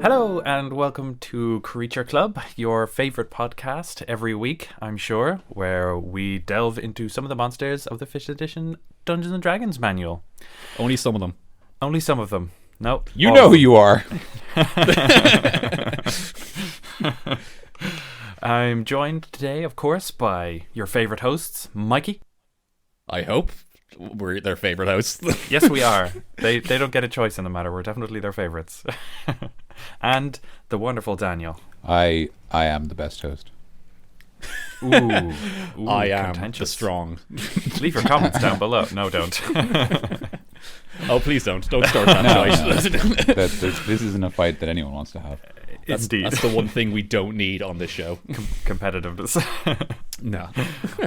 Hello and welcome to Creature Club, your favourite podcast every week, I'm sure, where we delve into some of the monsters of the 5th edition Dungeons & Dragons manual. Only some of them. Only some of them. Nope. You know who you are. I'm joined today, of course, by your favourite hosts, Mikey. I hope we're their favourite hosts. Yes, we are. They don't get a choice in the matter. We're definitely their favourites. And the wonderful Daniel. I am the best host. Ooh, I am the contentious. strong. Leave your comments down below. No, don't. Oh, please don't start that fight. This isn't a fight that anyone wants to have. Indeed. That's the one thing we don't need on this show. Competitiveness. No.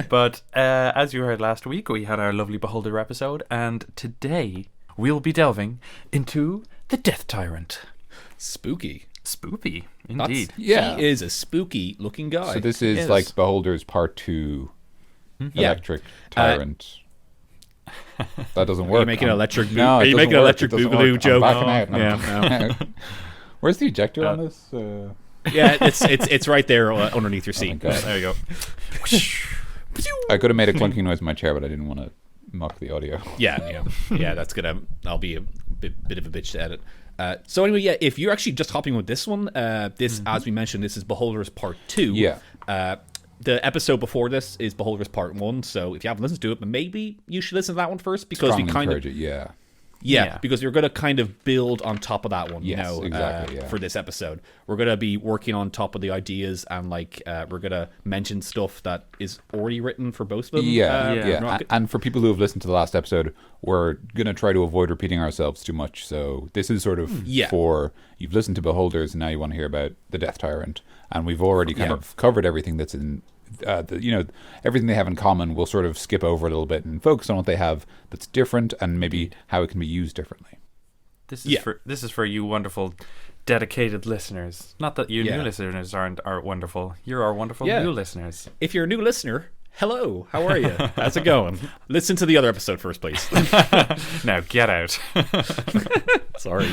But as you heard last week, we had our lovely Beholder episode, and today we'll be delving into the Death Tyrant. Spooky. Spoopy, indeed. Yeah. He is a spooky looking guy. So this is Yes. like Beholder's Part 2 Yeah. Electric Tyrant. That doesn't work. Are you making an electric No, Are it you doesn't making an work. electric It doesn't boogaloo work. joke? I'm backing out. Yeah, Where's the ejector on this? yeah, it's right there underneath your Oh my seat. God. There you go. I could have made a clunking noise in my chair, but I didn't want to mock the audio. Yeah, that's gonna. I'll be a bit of a bitch to edit. So anyway, yeah, if you're actually just hopping with this one, as we mentioned, this is Beholder's Part 2. Yeah. The episode before this is Beholder's Part 1, so if you haven't listened to it, maybe you should listen to that one first, because Strongly we kind encourage of... it, yeah. Yeah, because we're going to kind of build on top of that one, Yes, exactly, yeah. for this episode. We're going to be working on top of the ideas, and we're going to mention stuff that is already written for both of them. Yeah. And for people who have listened to the last episode, we're going to try to avoid repeating ourselves too much. So this is sort of for, you've listened to Beholders and now you want to hear about the Death Tyrant. And we've already kind of covered everything that's in, everything they have in common. We'll sort of skip over a little bit and focus on what they have that's different and maybe how it can be used differently. This is for you wonderful, dedicated listeners. Not that you new listeners aren't wonderful. You're our wonderful new listeners. If you're a new listener, hello, how are you? How's it going? Listen to the other episode first, please. Now get out. Sorry.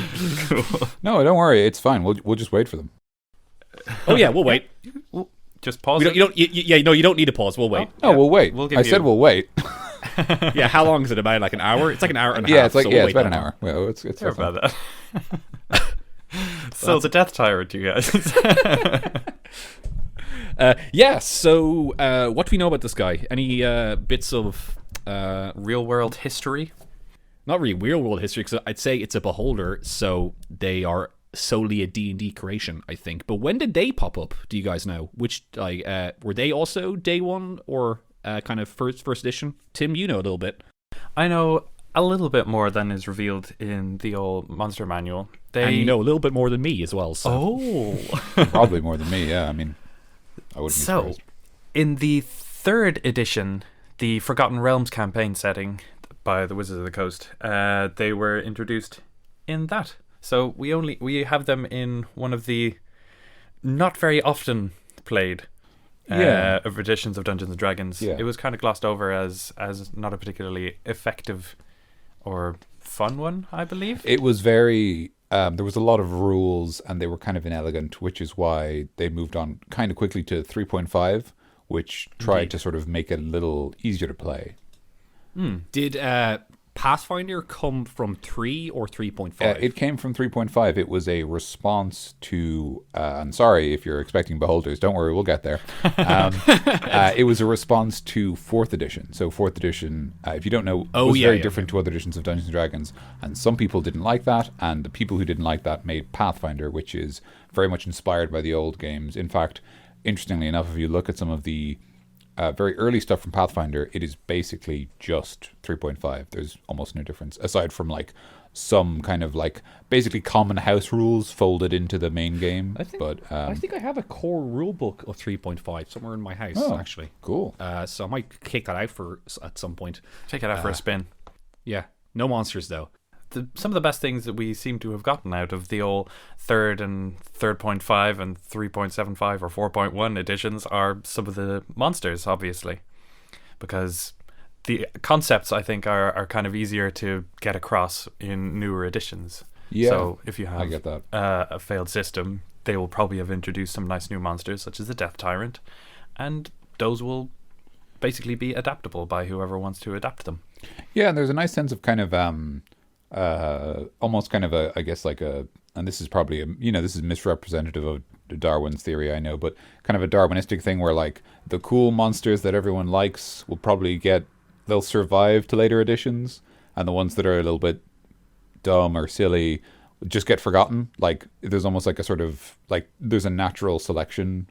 Cool. No, don't worry. It's fine. We'll just wait for them. Oh yeah, we'll wait. Just pause. You don't need to pause. We'll wait. No, we'll wait. We'll give I said we'll wait. Yeah, how long is it? About like an hour? It's like an hour and a Yeah, half. it's like so we'll it's wait about that an long. hour. Well, it's Sorry fine. about that. So the Death Tyrant, you guys. So what do we know about this guy? Any bits of Real world history. not really real world history? Because I'd say it's a Beholder, so they are solely a D&D creation, I think. But when did they pop up? Do you guys know? Which were they also day one or kind of first edition? Tim, you know a little bit. I know a little bit more than is revealed in the old monster manual. And you know a little bit more than me as well. So. Oh. Probably more than me, yeah. I mean, I wouldn't be So, surprised. in the 3rd edition, the Forgotten Realms campaign setting by the Wizards of the Coast, they were introduced in that. So we have them in one of the not very often played of editions of Dungeons and Dragons. Yeah. It was kind of glossed over as not a particularly effective or fun one, I believe. It was very... there was a lot of rules, and they were kind of inelegant, which is why they moved on kind of quickly to 3.5, which tried to sort of make it a little easier to play. Did Pathfinder come from 3 or 3.5? It came from 3.5. It was a response to... I'm sorry if you're expecting Beholders. Don't worry, we'll get there. It was a response to 4th edition. So 4th edition, if you don't know, was very different to other editions of Dungeons & Dragons. And some people didn't like that. And the people who didn't like that made Pathfinder, which is very much inspired by the old games. In fact, interestingly enough, if you look at some of the very early stuff from Pathfinder, it is basically just 3.5. There's almost no difference, aside from like some kind of like basically common house rules folded into the main game. I think I have a core rule book of 3.5 somewhere in my house, actually. Cool. So I might kick that out at some point. Take it out for a spin. Yeah, no monsters though. Some of the best things that we seem to have gotten out of the old 3rd and 3.5 and 3.75 or 4.1 editions are some of the monsters, obviously, because the concepts I think are kind of easier to get across in newer editions. Yeah, So if you have I get that. a failed system, they will probably have introduced some nice new monsters, such as the Death Tyrant, and those will basically be adaptable by whoever wants to adapt them. Yeah, and there's a nice sense of kind of almost kind of a, I guess like a, and this is probably this is misrepresentative of Darwin's theory, I know, but kind of a Darwinistic thing where like the cool monsters that everyone likes will probably they'll survive to later editions, and the ones that are a little bit dumb or silly just get forgotten. Like there's almost like a sort of like there's a natural selection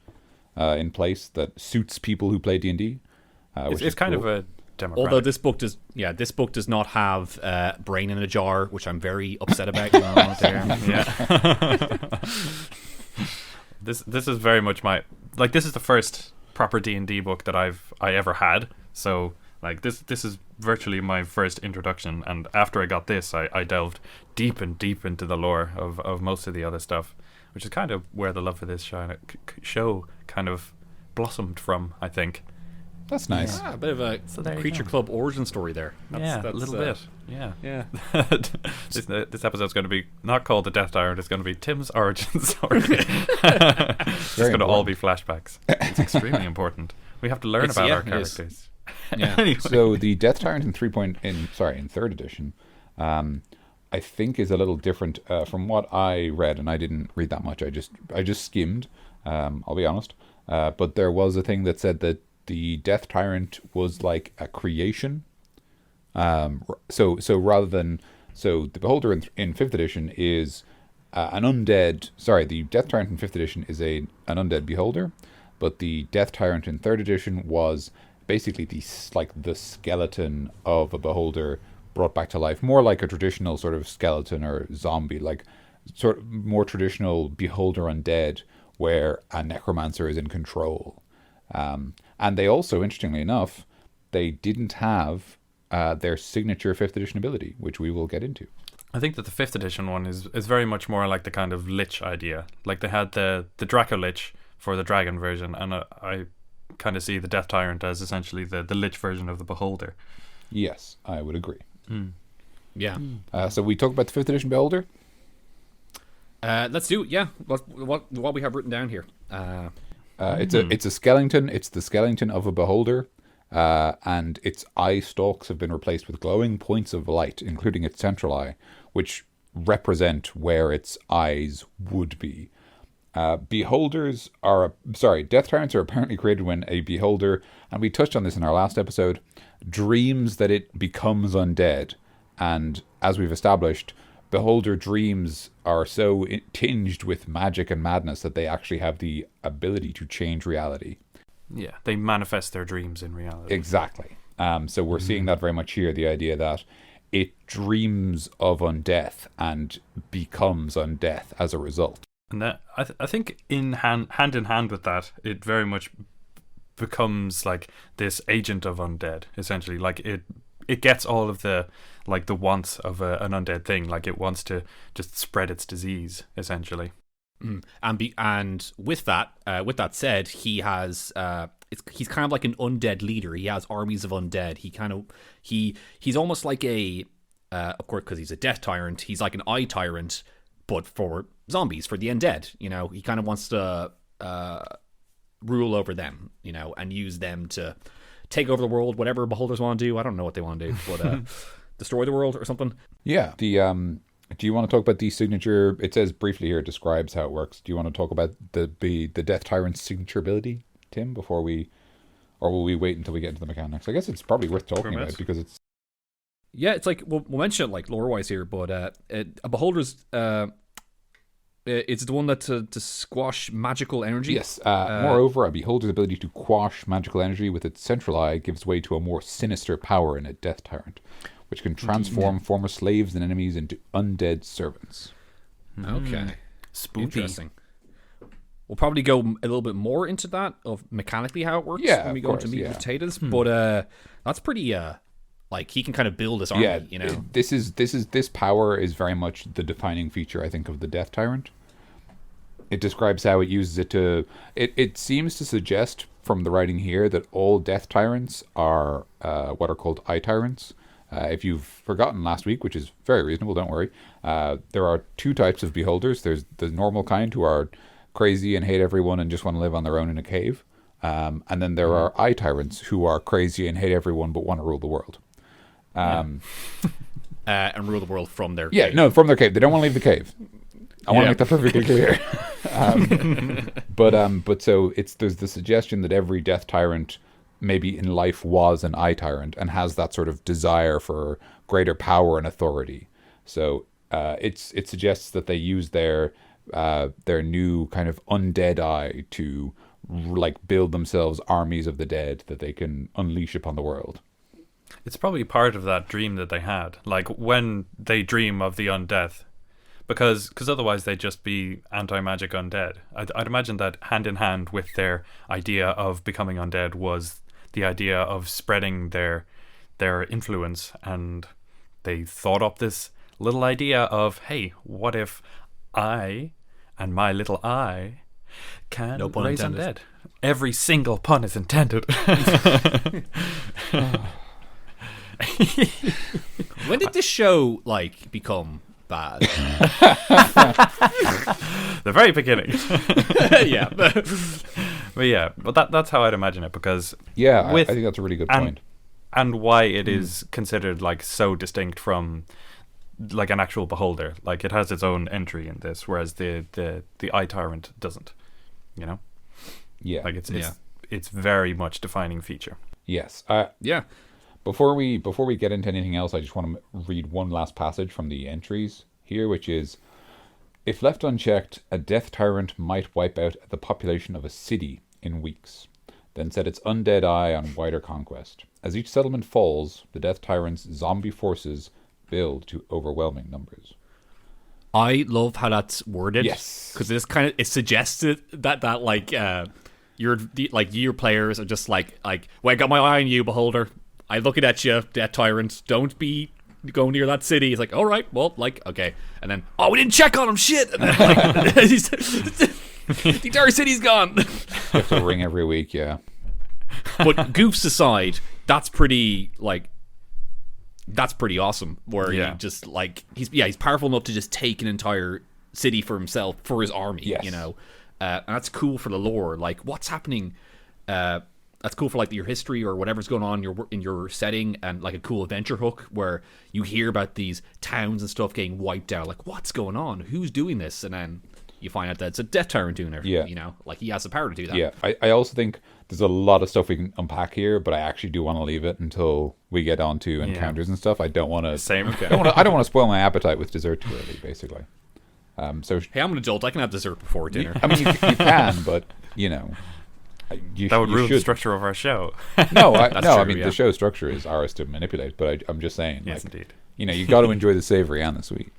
in place that suits people who play D&D. It's kind of a democratic. Although this book does not have brain in a jar, which I'm very upset about. Yeah. This is very much this is the first proper D&D book that I ever had. So like this is virtually my first introduction, and after I got this, I delved deep and deep into the lore of most of the other stuff, which is kind of where the love for this show kind of blossomed from, I think. That's nice. A bit of a Creature Club origin story there. That's a little bit. Yeah. This episode's going to be not called the Death Tyrant. It's going to be Tim's origin story. It's going to all be flashbacks. It's extremely important. We have to learn about our characters. Yeah. Anyway. So the Death Tyrant in third edition, I think is a little different from what I read, and I didn't read that much. I just skimmed. I'll be honest. But there was a thing that said that the Death Tyrant was like a creation. So rather than the Beholder in fifth edition is an undead. Sorry, the Death Tyrant in fifth edition is an undead Beholder, but the Death Tyrant in third edition was basically the skeleton of a Beholder brought back to life, more like a traditional sort of skeleton or zombie, like sort of more traditional Beholder undead, where a necromancer is in control. And they also, interestingly enough, they didn't have their signature 5th edition ability, which we will get into. I think that the 5th edition one is very much more like the kind of Lich idea. Like they had the Draco Lich for the Dragon version, and I kind of see the Death Tyrant as essentially the Lich version of the Beholder. Yes, I would agree. Yeah. So we talk about the 5th edition Beholder? Let's do it, yeah. What we have written down here. It's a skeleton. It's the skeleton of a Beholder, and its eye stalks have been replaced with glowing points of light, including its central eye, which represent where its eyes would be. Death Tyrants are apparently created when a Beholder, and we touched on this in our last episode, dreams that it becomes undead. And as we've established, Beholder dreams are so tinged with magic and madness that they actually have the ability to change reality. Yeah, they manifest their dreams in reality. Exactly. So we're seeing that very much here, the idea that it dreams of undeath and becomes undeath as a result. And that I think hand in hand with that, it very much becomes like this agent of undead, essentially. Like it gets all of the wants of an undead thing. Like it wants to just spread its disease, essentially. And with that said, he has he's kind of like an undead leader. He has armies of undead. He's almost like of course, because he's a Death Tyrant, he's like an eye tyrant, but for zombies, for the undead. He kind of wants to rule over them, and use them to take over the world, whatever Beholders want to do. I don't know what they want to do, but destroy the world or something. Yeah. Do you want to talk about the signature? It says briefly here, it describes how it works. Do you want to talk about the Death Tyrant's signature ability, Tim, or will we wait until we get into the mechanics? I guess it's probably worth talking about because it's... Yeah, it's like, we'll mention it like lore-wise here, but a Beholder's... it's the one that to squash magical energy. Yes. Moreover, a Beholder's ability to quash magical energy with its central eye gives way to a more sinister power in a Death Tyrant, which can transform former slaves and enemies into undead servants. Okay. Spooky. Interesting. We'll probably go a little bit more into that of mechanically how it works when we go into meat and potatoes. But that's pretty like he can kind of build this army. Yeah, this power is very much the defining feature, I think, of the Death Tyrant. It describes how it uses it to... It seems to suggest from the writing here that all Death Tyrants are what are called Eye Tyrants. If you've forgotten last week, which is very reasonable, don't worry, there are two types of beholders. There's the normal kind who are crazy and hate everyone and just want to live on their own in a cave. And then there are eye tyrants who are crazy and hate everyone but want to rule the world. And rule the world from their cave. No, from their cave. They don't want to leave the cave. I want to make that perfectly clear. But so there's the suggestion that every Death Tyrant maybe in life was an eye tyrant and has that sort of desire for greater power and authority. So it suggests that they use their new kind of undead eye to like build themselves armies of the dead that they can unleash upon the world. It's probably part of that dream that they had, like when they dream of the undeath, because otherwise they'd just be anti-magic undead. I'd imagine that hand in hand with their idea of becoming undead was the idea of spreading their influence, and they thought up this little idea of, hey, what if I and my little eye can raise undead? Every single pun is intended. When did this show like become bad? The very beginning. Yeah. But that's how I'd imagine it, because I think that's a really good point. And why it is considered like so distinct from like an actual beholder. Like it has its own entry in this, whereas the eye tyrant doesn't. You know? Yeah. Like it's very much defining feature. Yes. Yeah. Before we get into anything else, I just want to read one last passage from the entries here, which is, if left unchecked, a Death Tyrant might wipe out the population of a city in weeks, then set its undead eye on wider conquest. As each settlement falls, the Death Tyrant's zombie forces build to overwhelming numbers. I love how that's worded. Yes. Because it suggested that like your players are just like, well, I got my eye on you, beholder. I'm looking at you, Death Tyrant. Don't be going near that city. He's like, all right, well, like, okay. And then, we didn't check on him, shit. And then, like, the entire city's gone. You have to ring every week, yeah. But goofs aside, that's pretty awesome. Where he just, like, he's powerful enough to just take an entire city for himself, for his army, you know. And that's cool for the lore. Like, what's happening... that's cool for like your history or whatever's going on in your setting, and like a cool adventure hook where you hear about these towns and stuff getting wiped out. Like, what's going on? Who's doing this? And then you find out that it's a Death Tyrant doing it. Yeah. You know, like he has the power to do that. Yeah, I also think there's a lot of stuff we can unpack here, but I actually do want to leave it until we get on to encounters and stuff. I don't want to. Same. Okay. I don't want to spoil my appetite with dessert too early, basically. So hey, I'm an adult. I can have dessert before dinner. I mean, you can, but you know. That would ruin the structure of our show. No, I mean, the show structure is ours to manipulate, but I'm just saying. Yes, like, indeed. You know, you got to enjoy the savory and the sweet.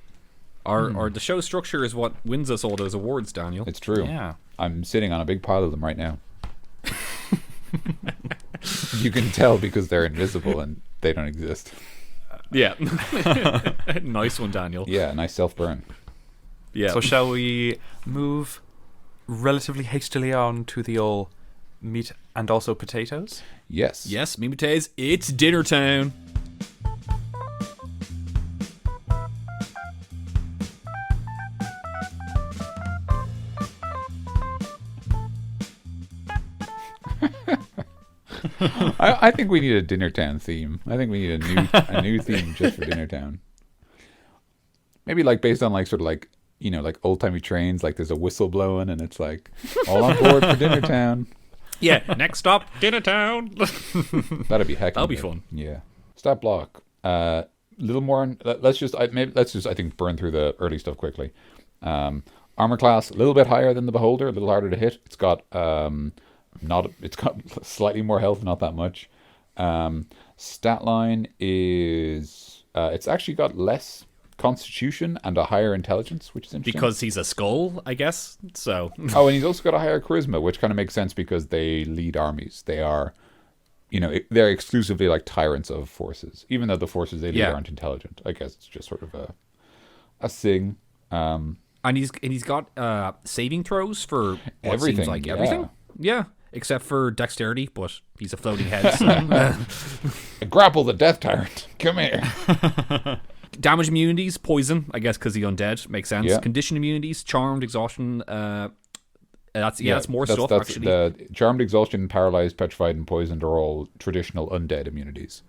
Our the show structure is what wins us all those awards, Daniel. It's true. Yeah. I'm sitting on a big pile of them right now. You can tell because they're invisible and they don't exist. Yeah. Nice one, Daniel. Yeah, nice self-burn. Yeah. So shall we move relatively hastily on to the old meat and also potatoes? Yes. Yes, meat and potatoes. It's dinner time. I think we need a Dinner Town theme. I think we need a new theme just for Dinner Town. Maybe like based on like sort of like, you know, like old timey trains. Like there's a whistle blowing and it's like all on board for Dinner Town. Yeah. Next stop, Dinner Town. That'd be heck. That'll be fun. Yeah. Stat block. Little more. Let's just I think burn through the early stuff quickly. Armor class a little bit higher than the Beholder, a little harder to hit. It's got slightly more health, not that much. Stat line is it's actually got less constitution and a higher intelligence, which is interesting. Because he's a skull, I guess. So. Oh, and he's also got a higher charisma, which kind of makes sense because they lead armies. They are, you know, they're exclusively like tyrants of forces, even though the forces they lead aren't intelligent. I guess it's just sort of a thing. And he's got saving throws for what everything. Seems like everything. Yeah. except for dexterity, but he's a floating head. So. Grapple the Death Tyrant. Come here. Damage immunities, poison, I guess, because he's undead. Makes sense. Yeah. Condition immunities, charmed, exhaustion. That's more stuff, that's actually. The charmed, exhaustion, paralyzed, petrified, and poisoned are all traditional undead immunities.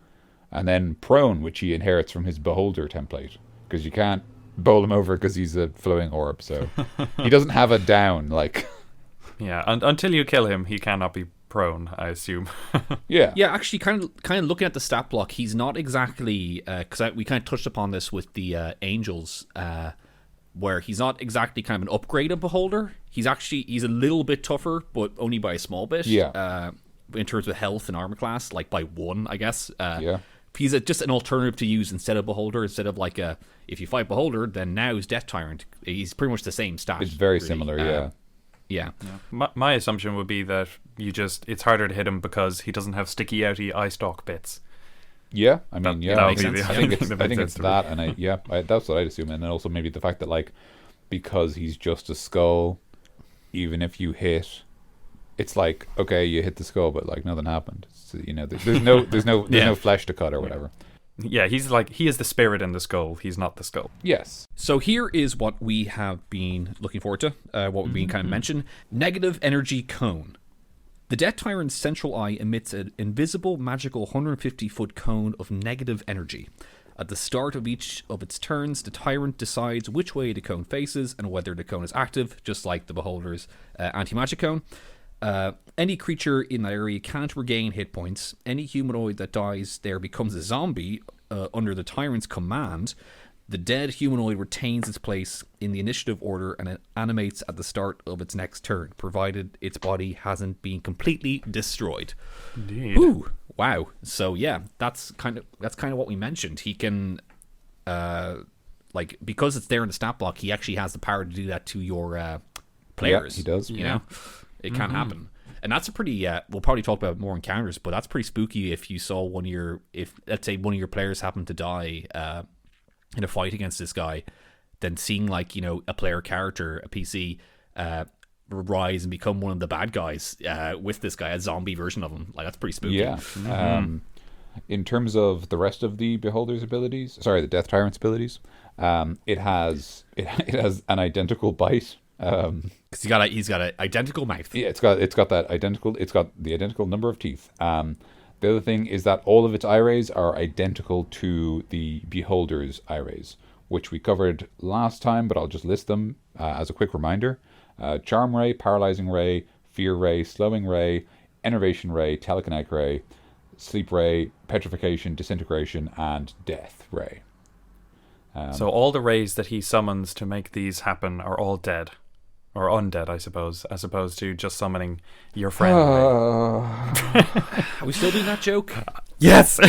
And then prone, which he inherits from his beholder template, because you can't bowl him over because he's a flowing orb, so he doesn't have a down, like... Yeah, and until you kill him, he cannot be prone, I assume. Yeah. Yeah, actually, kind of looking at the stat block, he's not exactly... Because we kind of touched upon this with the angels, where he's not exactly kind of an upgraded beholder. He's a little bit tougher, but only by a small bit. Yeah. In terms of health and armor class, like by 1, I guess. Yeah. He's just an alternative to use instead of beholder. Instead of like if you fight beholder, then now he's Death Tyrant. He's pretty much the same stat. It's very really. similar, yeah. Yeah. My assumption would be that it's harder to hit him because he doesn't have sticky outy eye stalk bits. Yeah, I mean, yeah, that I would think be the I only think thing it's, that I think makes it's sense that, and that's what I'd assume, and then also maybe the fact that like because he's just a skull, even if you hit, it's like okay, you hit the skull, but like nothing happened. So, there's no flesh to cut or whatever. Yeah, he is the spirit in the skull. He's not the skull. Yes. So here is what we have been looking forward to. What we've been kind of mentioned: negative energy cone. The Death Tyrant's central eye emits an invisible, magical 150-foot cone of negative energy. At the start of each of its turns, the Tyrant decides which way the cone faces and whether the cone is active, just like the Beholder's anti-magic cone. Any creature in that area can't regain hit points. Any humanoid that dies there becomes a zombie under the Tyrant's command. The dead humanoid retains its place in the initiative order and it animates at the start of its next turn, provided its body hasn't been completely destroyed. Indeed. Ooh, wow. So yeah, that's kind of what we mentioned. He can, because it's there in the stat block, he actually has the power to do that to your players. Yeah, he does. You know, it can happen. And that's a pretty, we'll probably talk about more encounters, but that's pretty spooky if you saw let's say one of your players happened to die in a fight against this guy, then seeing like, a player character, a PC, rise and become one of the bad guys with this guy, a zombie version of him. Like, that's pretty spooky. Yeah. In terms of the rest of the Beholder's abilities, the Death Tyrant's abilities, it has an identical bite. Because he's got an identical mouth. Yeah, it's got the identical number of teeth. The other thing is that all of its eye rays are identical to the Beholder's eye rays, which we covered last time, but I'll just list them as a quick reminder. Charm Ray, Paralyzing Ray, Fear Ray, Slowing Ray, Enervation Ray, Telekinetic Ray, Sleep Ray, Petrification, Disintegration, and Death Ray. So all the rays that he summons to make these happen are all dead. Or undead, I suppose, as opposed to just summoning your friend. Are we still doing that joke? Yes!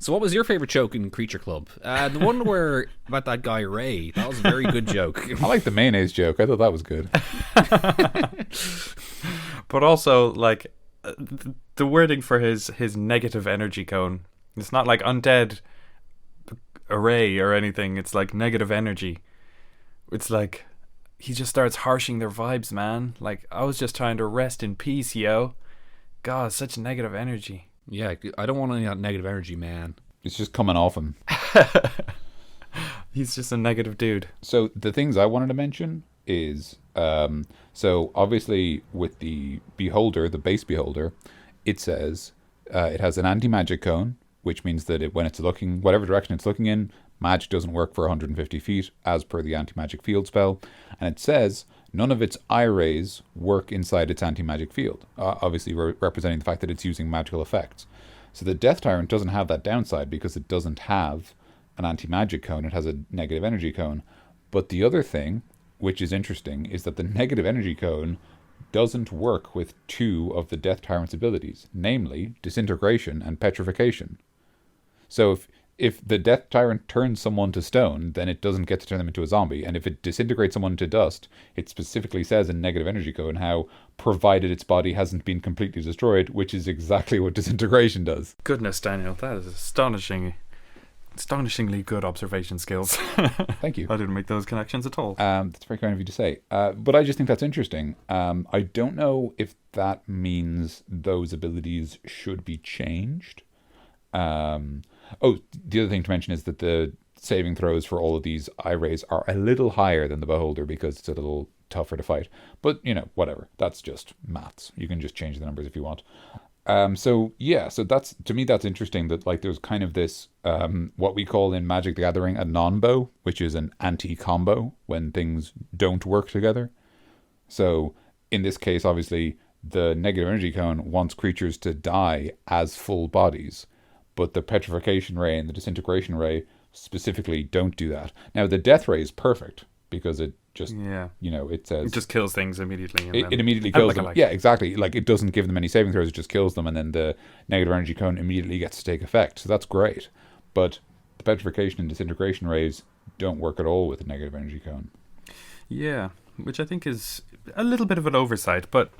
So what was your favorite joke in Creature Club? The one where about that guy Ray. That was a very good joke. I like the mayonnaise joke. I thought that was good. But also, like, the wording for his negative energy cone, it's not like undead array or anything. It's like negative energy. It's like... he just starts harshing their vibes, man. Like, I was just trying to rest in peace, yo. God, such negative energy. Yeah, I don't want any of that negative energy, man. It's just coming off him. He's just a negative dude. So the things I wanted to mention is, so obviously with the Beholder, the base Beholder, it says it has an anti-magic cone, which means that when it's looking, whatever direction it's looking in, magic doesn't work for 150 feet, as per the anti-magic field spell. And it says none of its eye rays work inside its anti-magic field, obviously representing the fact that it's using magical effects. So the Death Tyrant doesn't have that downside because it doesn't have an anti-magic cone. It has a negative energy cone. But the other thing, which is interesting, is that the negative energy cone doesn't work with two of the Death Tyrant's abilities, namely Disintegration and Petrification. So if the Death Tyrant turns someone to stone, then it doesn't get to turn them into a zombie. And if it disintegrates someone to dust, it specifically says in negative energy code how, provided its body hasn't been completely destroyed, which is exactly what disintegration does. Goodness, Daniel, that is astonishing. astonishingly good observation skills. Thank you. I didn't make those connections at all. That's very kind of you to say. But I just think that's interesting. I don't know if that means those abilities should be changed. The other thing to mention is that the saving throws for all of these eye-rays are a little higher than the Beholder because it's a little tougher to fight. But, whatever. That's just maths. You can just change the numbers if you want. So that's, to me, that's interesting that like there's kind of this what we call in Magic the Gathering a non-bow, which is an anti-combo when things don't work together. So in this case, obviously, the negative energy cone wants creatures to die as full bodies, but the petrification ray and the disintegration ray specifically don't do that. Now the death ray is perfect because it just it says it just kills things immediately. And it immediately kills them. Yeah, exactly. Like it doesn't give them any saving throws; it just kills them, and then the negative energy cone immediately gets to take effect. So that's great. But the petrification and disintegration rays don't work at all with the negative energy cone. Yeah, which I think is a little bit of an oversight. But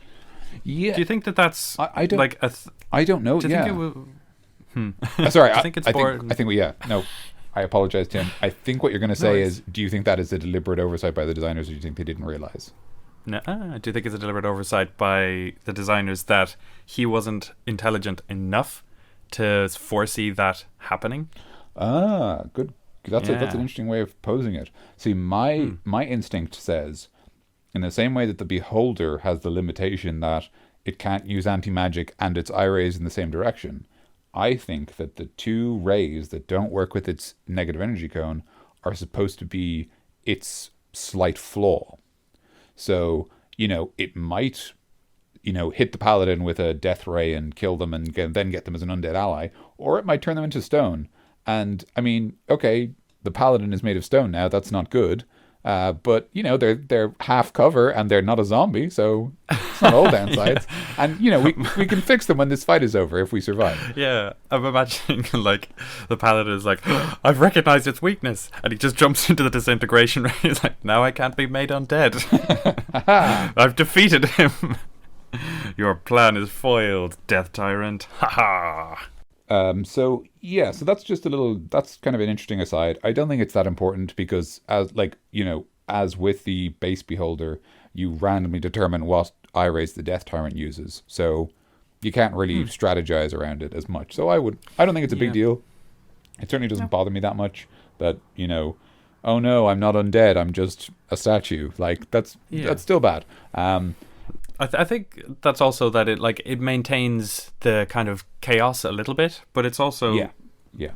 yeah, do you think that that's I don't like I don't know. Do you yeah. think it will? Sorry, I think it's no. I apologize, Tim. I think what you're going to say is, do you think that is a deliberate oversight by the designers, or do you think they didn't realize? No, I do think it's a deliberate oversight by the designers that he wasn't intelligent enough to foresee that happening. Good. That's an interesting way of posing it. See, my instinct says, in the same way that the Beholder has the limitation that it can't use anti-magic and its eye rays in the same direction, I think that the two rays that don't work with its negative energy cone are supposed to be its slight flaw. So, it might, hit the paladin with a death ray and kill them and then get them as an undead ally, or it might turn them into stone. And, I mean, okay, the paladin is made of stone now, that's not good. But they're half cover and they're not a zombie, so it's not all downsides. And we can fix them when this fight is over if we survive. Yeah, I'm imagining like the paladin is like, I've recognized its weakness, and he just jumps into the disintegration ray. He's like, now I can't be made undead. I've defeated him. Your plan is foiled, Death Tyrant. Ha ha. So that's just that's kind of an interesting aside. I don't think it's that important because as with the base Beholder, you randomly determine what eye rays the Death Tyrant uses. So you can't really strategize around it as much. So I don't think it's a big deal. It certainly doesn't bother me that much that, oh no, I'm not undead, I'm just a statue. Like that's still bad. I think that's also that it maintains the kind of chaos a little bit, but it's also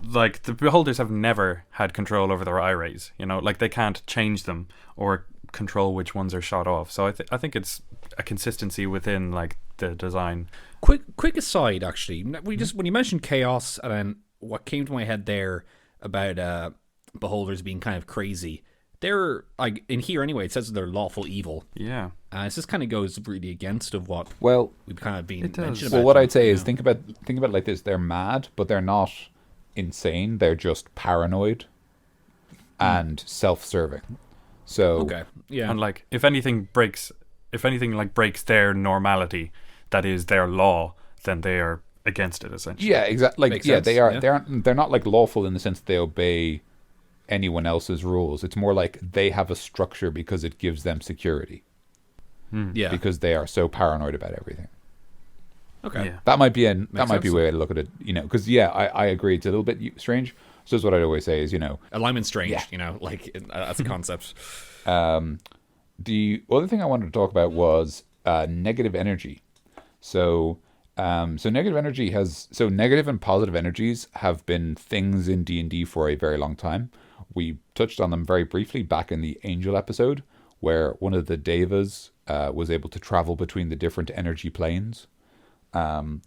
like the Beholders have never had control over their eye rays. Like they can't change them or control which ones are shot off. So I think it's a consistency within like the design. Quick aside, actually, when you mentioned chaos, and then what came to my head there about Beholders being kind of crazy. They're like in here anyway. It says they're lawful evil. Yeah, this just kind of goes really against of what we've kind of been mentioning about. Well, what I'd say is think about it like this: they're mad, but they're not insane. They're just paranoid and self-serving. So and like if anything breaks their normality, that is their law, then they are against it essentially. Yeah, exactly. Like they are. Yeah. They're not like lawful in the sense that they obey anyone else's rules. It's more like they have a structure because it gives them security. Yeah, because they are so paranoid about everything. Okay, yeah. That might be a way to look at it. Because I agree. It's a little bit strange. So that's what I'd always say is alignment's strange. That's a concept. The other thing I wanted to talk about was negative energy. So negative energy negative and positive energies have been things in D&D for a very long time. We touched on them very briefly back in the Angel episode, where one of the Devas was able to travel between the different energy planes, and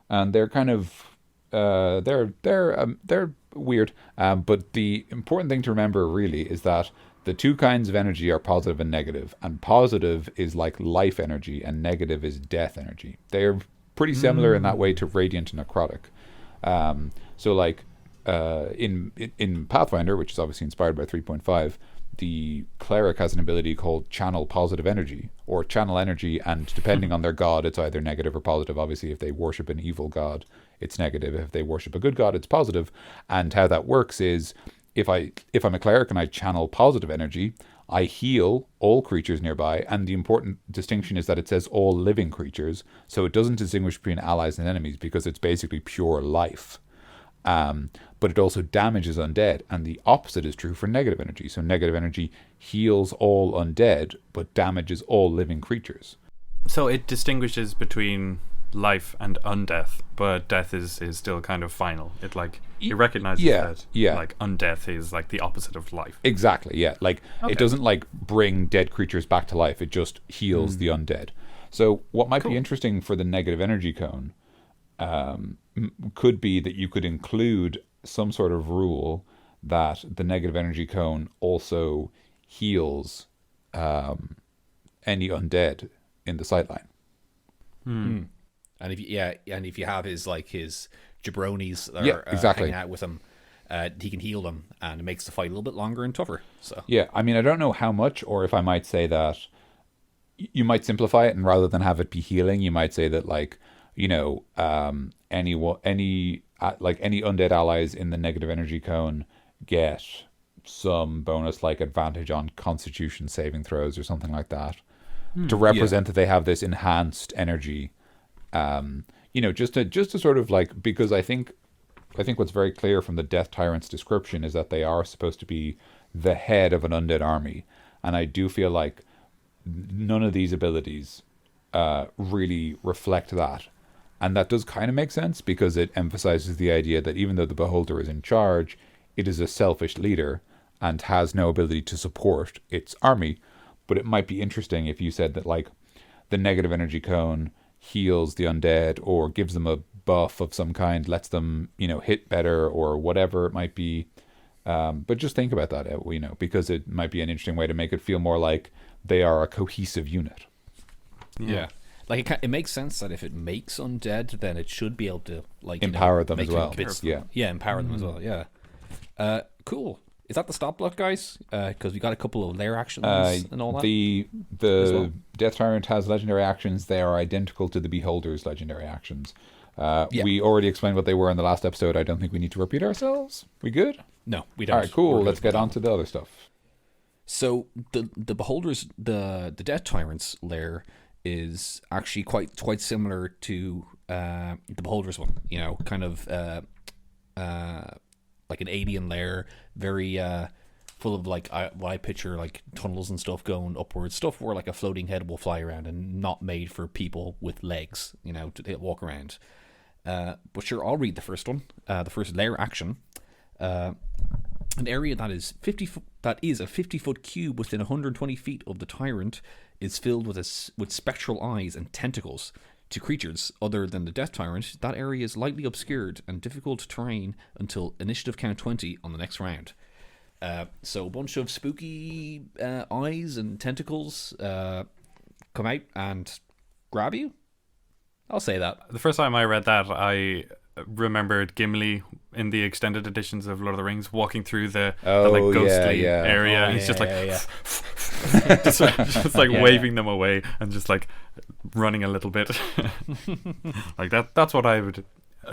they're kind of they're weird. But the important thing to remember really is that the two kinds of energy are positive and negative, and positive is like life energy, and negative is death energy. They're pretty similar in that way to radiant and necrotic. So like in Pathfinder, which is obviously inspired by 3.5, the cleric has an ability called channel positive energy or channel energy, and depending on their god, it's either negative or positive. Obviously, if they worship an evil god, it's negative. If they worship a good god, it's positive. And how that works is, if I'm a cleric and I channel positive energy, I heal all creatures nearby, and the important distinction is that it says all living creatures, so it doesn't distinguish between allies and enemies because it's basically pure life. But it also damages undead, and the opposite is true for negative energy. So negative energy heals all undead, but damages all living creatures. So it distinguishes between life and undeath, but death is still kind of final. It recognizes that like undeath is like the opposite of life. Exactly, yeah. Like it doesn't like bring dead creatures back to life, it just heals the undead. So what might be interesting for the negative energy cone could be that you could include some sort of rule that the negative energy cone also heals any undead in the sightline. And if you have his jabronis that are exactly. hanging out with him, he can heal them, and it makes the fight a little bit longer and tougher. So yeah, I mean, I don't know how much, or if I might say that you might simplify it, and rather than have it be healing, you might say that any undead allies in the negative energy cone get some bonus like advantage on Constitution saving throws or something like that to represent that they have this enhanced energy. Just to sort of like, because I think what's very clear from the Death Tyrant's description is that they are supposed to be the head of an undead army, and I do feel like none of these abilities really reflect that. And that does kind of make sense because it emphasizes the idea that even though the Beholder is in charge, it is a selfish leader and has no ability to support its army. But it might be interesting if you said that like the negative energy cone heals the undead or gives them a buff of some kind, lets them, hit better or whatever it might be. But just think about that, because it might be an interesting way to make it feel more like they are a cohesive unit. Yeah. Like it makes sense that if it makes undead, then it should be able to empower them as well. Empower them as well. Yeah. Cool. Is that the stop block, guys? Because we got a couple of lair actions and all that. The Death Tyrant has legendary actions. They are identical to the Beholder's legendary actions. We already explained what they were in the last episode. I don't think we need to repeat ourselves. We good? No, we don't. All right, cool. Let's get on to the other stuff. So the Beholder's the Death Tyrant's lair is actually quite similar to the Beholder's one. Kind of like an alien lair, very full of what I picture like tunnels and stuff going upwards, stuff where like a floating head will fly around, and not made for people with legs, to walk around. But sure, I'll read the first one. The first lair action. An area that is a 50-foot cube within 120 feet of the tyrant is filled with spectral eyes and tentacles. To creatures other than the Death Tyrant, that area is lightly obscured and difficult terrain until initiative count 20 on the next round. So a bunch of spooky eyes and tentacles come out and grab you. I'll say that. The first time I read that, I remembered Gimli in the extended editions of Lord of the Rings walking through the ghostly area. He's just just waving them away and just like running a little bit like that. That's what I would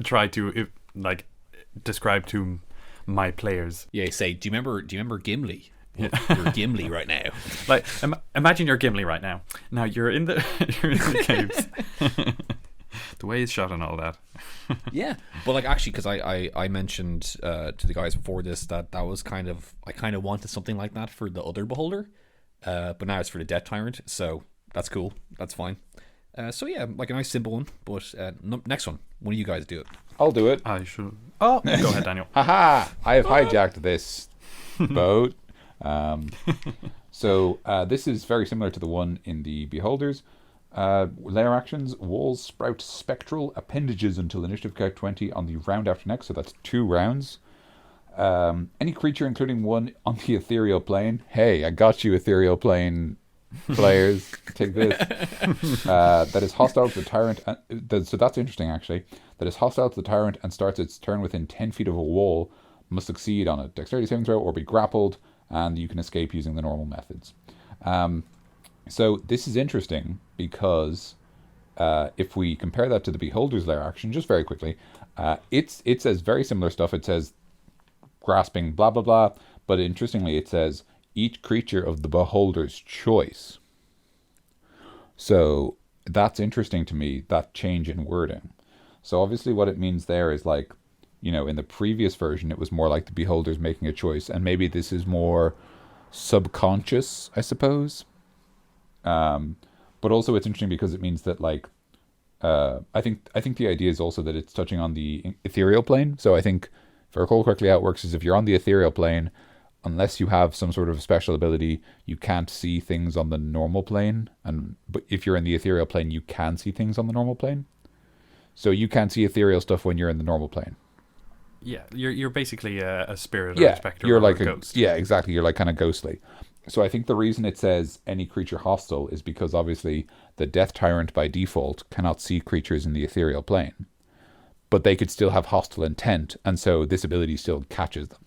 try to describe to my players. Yeah, say, do you remember Gimli? You're Gimli right now. Like imagine you're Gimli right now. Now you're in the caves. The way it's shot and all that. Yeah, but actually, because I mentioned to the guys before this that was I kind of wanted something like that for the other Beholder, but now it's for the Death Tyrant, so that's cool. That's fine. So yeah, like a nice simple one. But next one, when do you guys do it? I'll do it. I should. Oh, go ahead, Daniel. Haha! I have hijacked this boat. So this is very similar to the one in the Beholders. Lair actions: walls sprout spectral appendages until initiative count 20 on the round after next, so that's 2 rounds. Any creature, including one on the ethereal plane. Hey, I got you, ethereal plane players. Take this. That is hostile to the tyrant. So that's interesting, actually. That is hostile to the tyrant and starts its turn within 10 feet of a wall. Must succeed on a dexterity saving throw or be grappled. and you can escape using the normal methods. So this is interesting because if we compare that to the Beholder's Lair action, just very quickly, it says very similar stuff. It says grasping blah blah blah, but interestingly it says each creature of the Beholder's choice. So that's interesting to me, that change in wording. So obviously what it means there is like, in the previous version it was more like the Beholder's making a choice, and maybe this is more subconscious, I suppose. But also it's interesting because it means that like I think the idea is also that it's touching on the ethereal plane. So I think, if I recall correctly, how it works is if you're on the ethereal plane, unless you have some sort of special ability, you can't see things on the normal plane. But if you're in the ethereal plane, you can see things on the normal plane. So you can't see ethereal stuff when you're in the normal plane. Yeah, you're basically a spirit or a specter you're or like a ghost. Yeah, exactly. You're like kind of ghostly. So I think the reason it says any creature hostile is because obviously the Death Tyrant by default cannot see creatures in the ethereal plane. But they could still have hostile intent, and so this ability still catches them.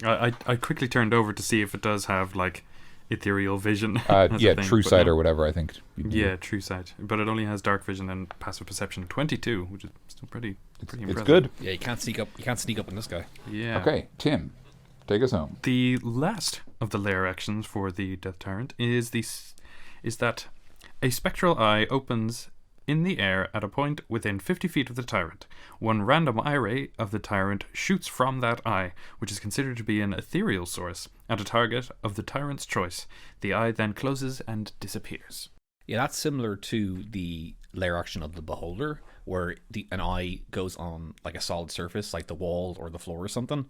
I quickly turned over to see if it does have like ethereal vision. True sight or whatever, I think. Yeah, true sight. But it only has dark vision and passive perception 22, which is still pretty impressive. It's good. Yeah, you can't sneak up. You can't sneak up in this guy. Yeah. Okay, Tim, take us home. The last of the lair actions for the Death Tyrant is that a spectral eye opens in the air at a point within 50 feet of the tyrant. One random eye ray of the tyrant shoots from that eye, which is considered to be an ethereal source, at a target of the tyrant's choice. The eye then closes and disappears. Yeah, that's similar to the lair action of the Beholder, where an eye goes on like a solid surface, like the wall or the floor or something.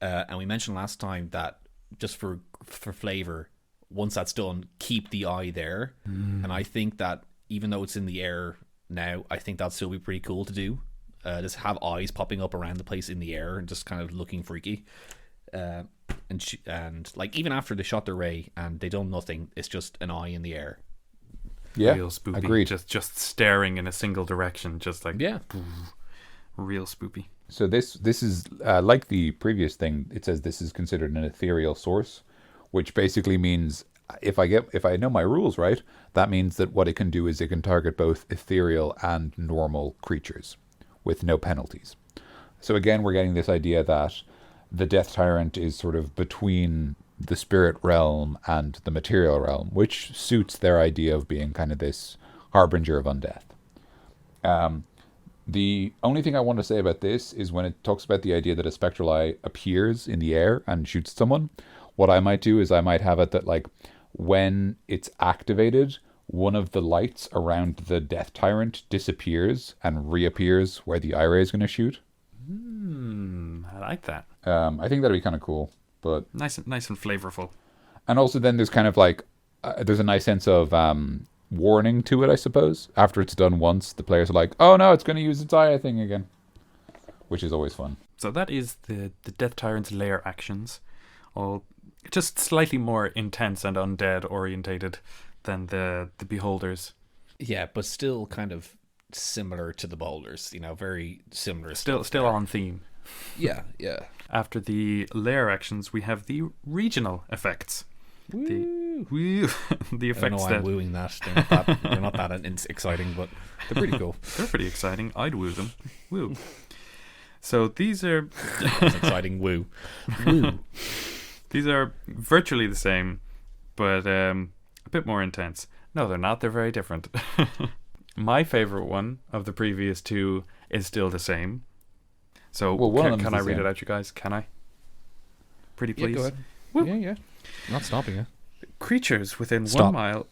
And we mentioned last time that just for flavor, once that's done, keep the eye there. And I think that even though it's in the air now, I think that'd still be pretty cool to do. Just have eyes popping up around the place in the air and just kind of looking freaky. And like even after they shot the ray and they done nothing, it's just an eye in the air. Yeah, real spoopy. agreed. Just staring in a single direction, just like real spoopy. So this is like the previous thing. It says this is considered an ethereal source, which basically means if I know my rules right, that means that what it can do is it can target both ethereal and normal creatures with no penalties. So again, we're getting this idea that the Death Tyrant is sort of between the spirit realm and the material realm, which suits their idea of being kind of this harbinger of undeath. The only thing I want to say about this is when it talks about the idea that a spectral eye appears in the air and shoots someone, what I might do is I might have it that like when it's activated, one of the lights around the Death Tyrant disappears and reappears where the eye ray is going to shoot. I like that. I think that'd be kind of cool, but Nice and flavorful. and also then there's kind of like there's a nice sense of warning to it, I suppose. After it's done once, the players are like, "Oh no, it's going to use its eye thing again," which is always fun. So that is the Death Tyrant's lair actions, all just slightly more intense and undead orientated than the Beholders. Yeah, but still kind of similar to the Beholders. Very similar. Still on theme. Yeah. After the lair actions, we have the regional effects. Woo. The I don't know effects why I'm wooing that. They're not that exciting, but they're pretty cool. they're pretty exciting. I'd woo them. Woo. So these are That's exciting. Woo. Woo. these are virtually the same, but a bit more intense. No, they're not. They're very different. My favorite one of the previous two is still the same. So can I read it out, you guys? Can I? Pretty please. Yeah, go ahead. Woo. Yeah. I'm not stopping you. Creatures within Stop. 1 mile.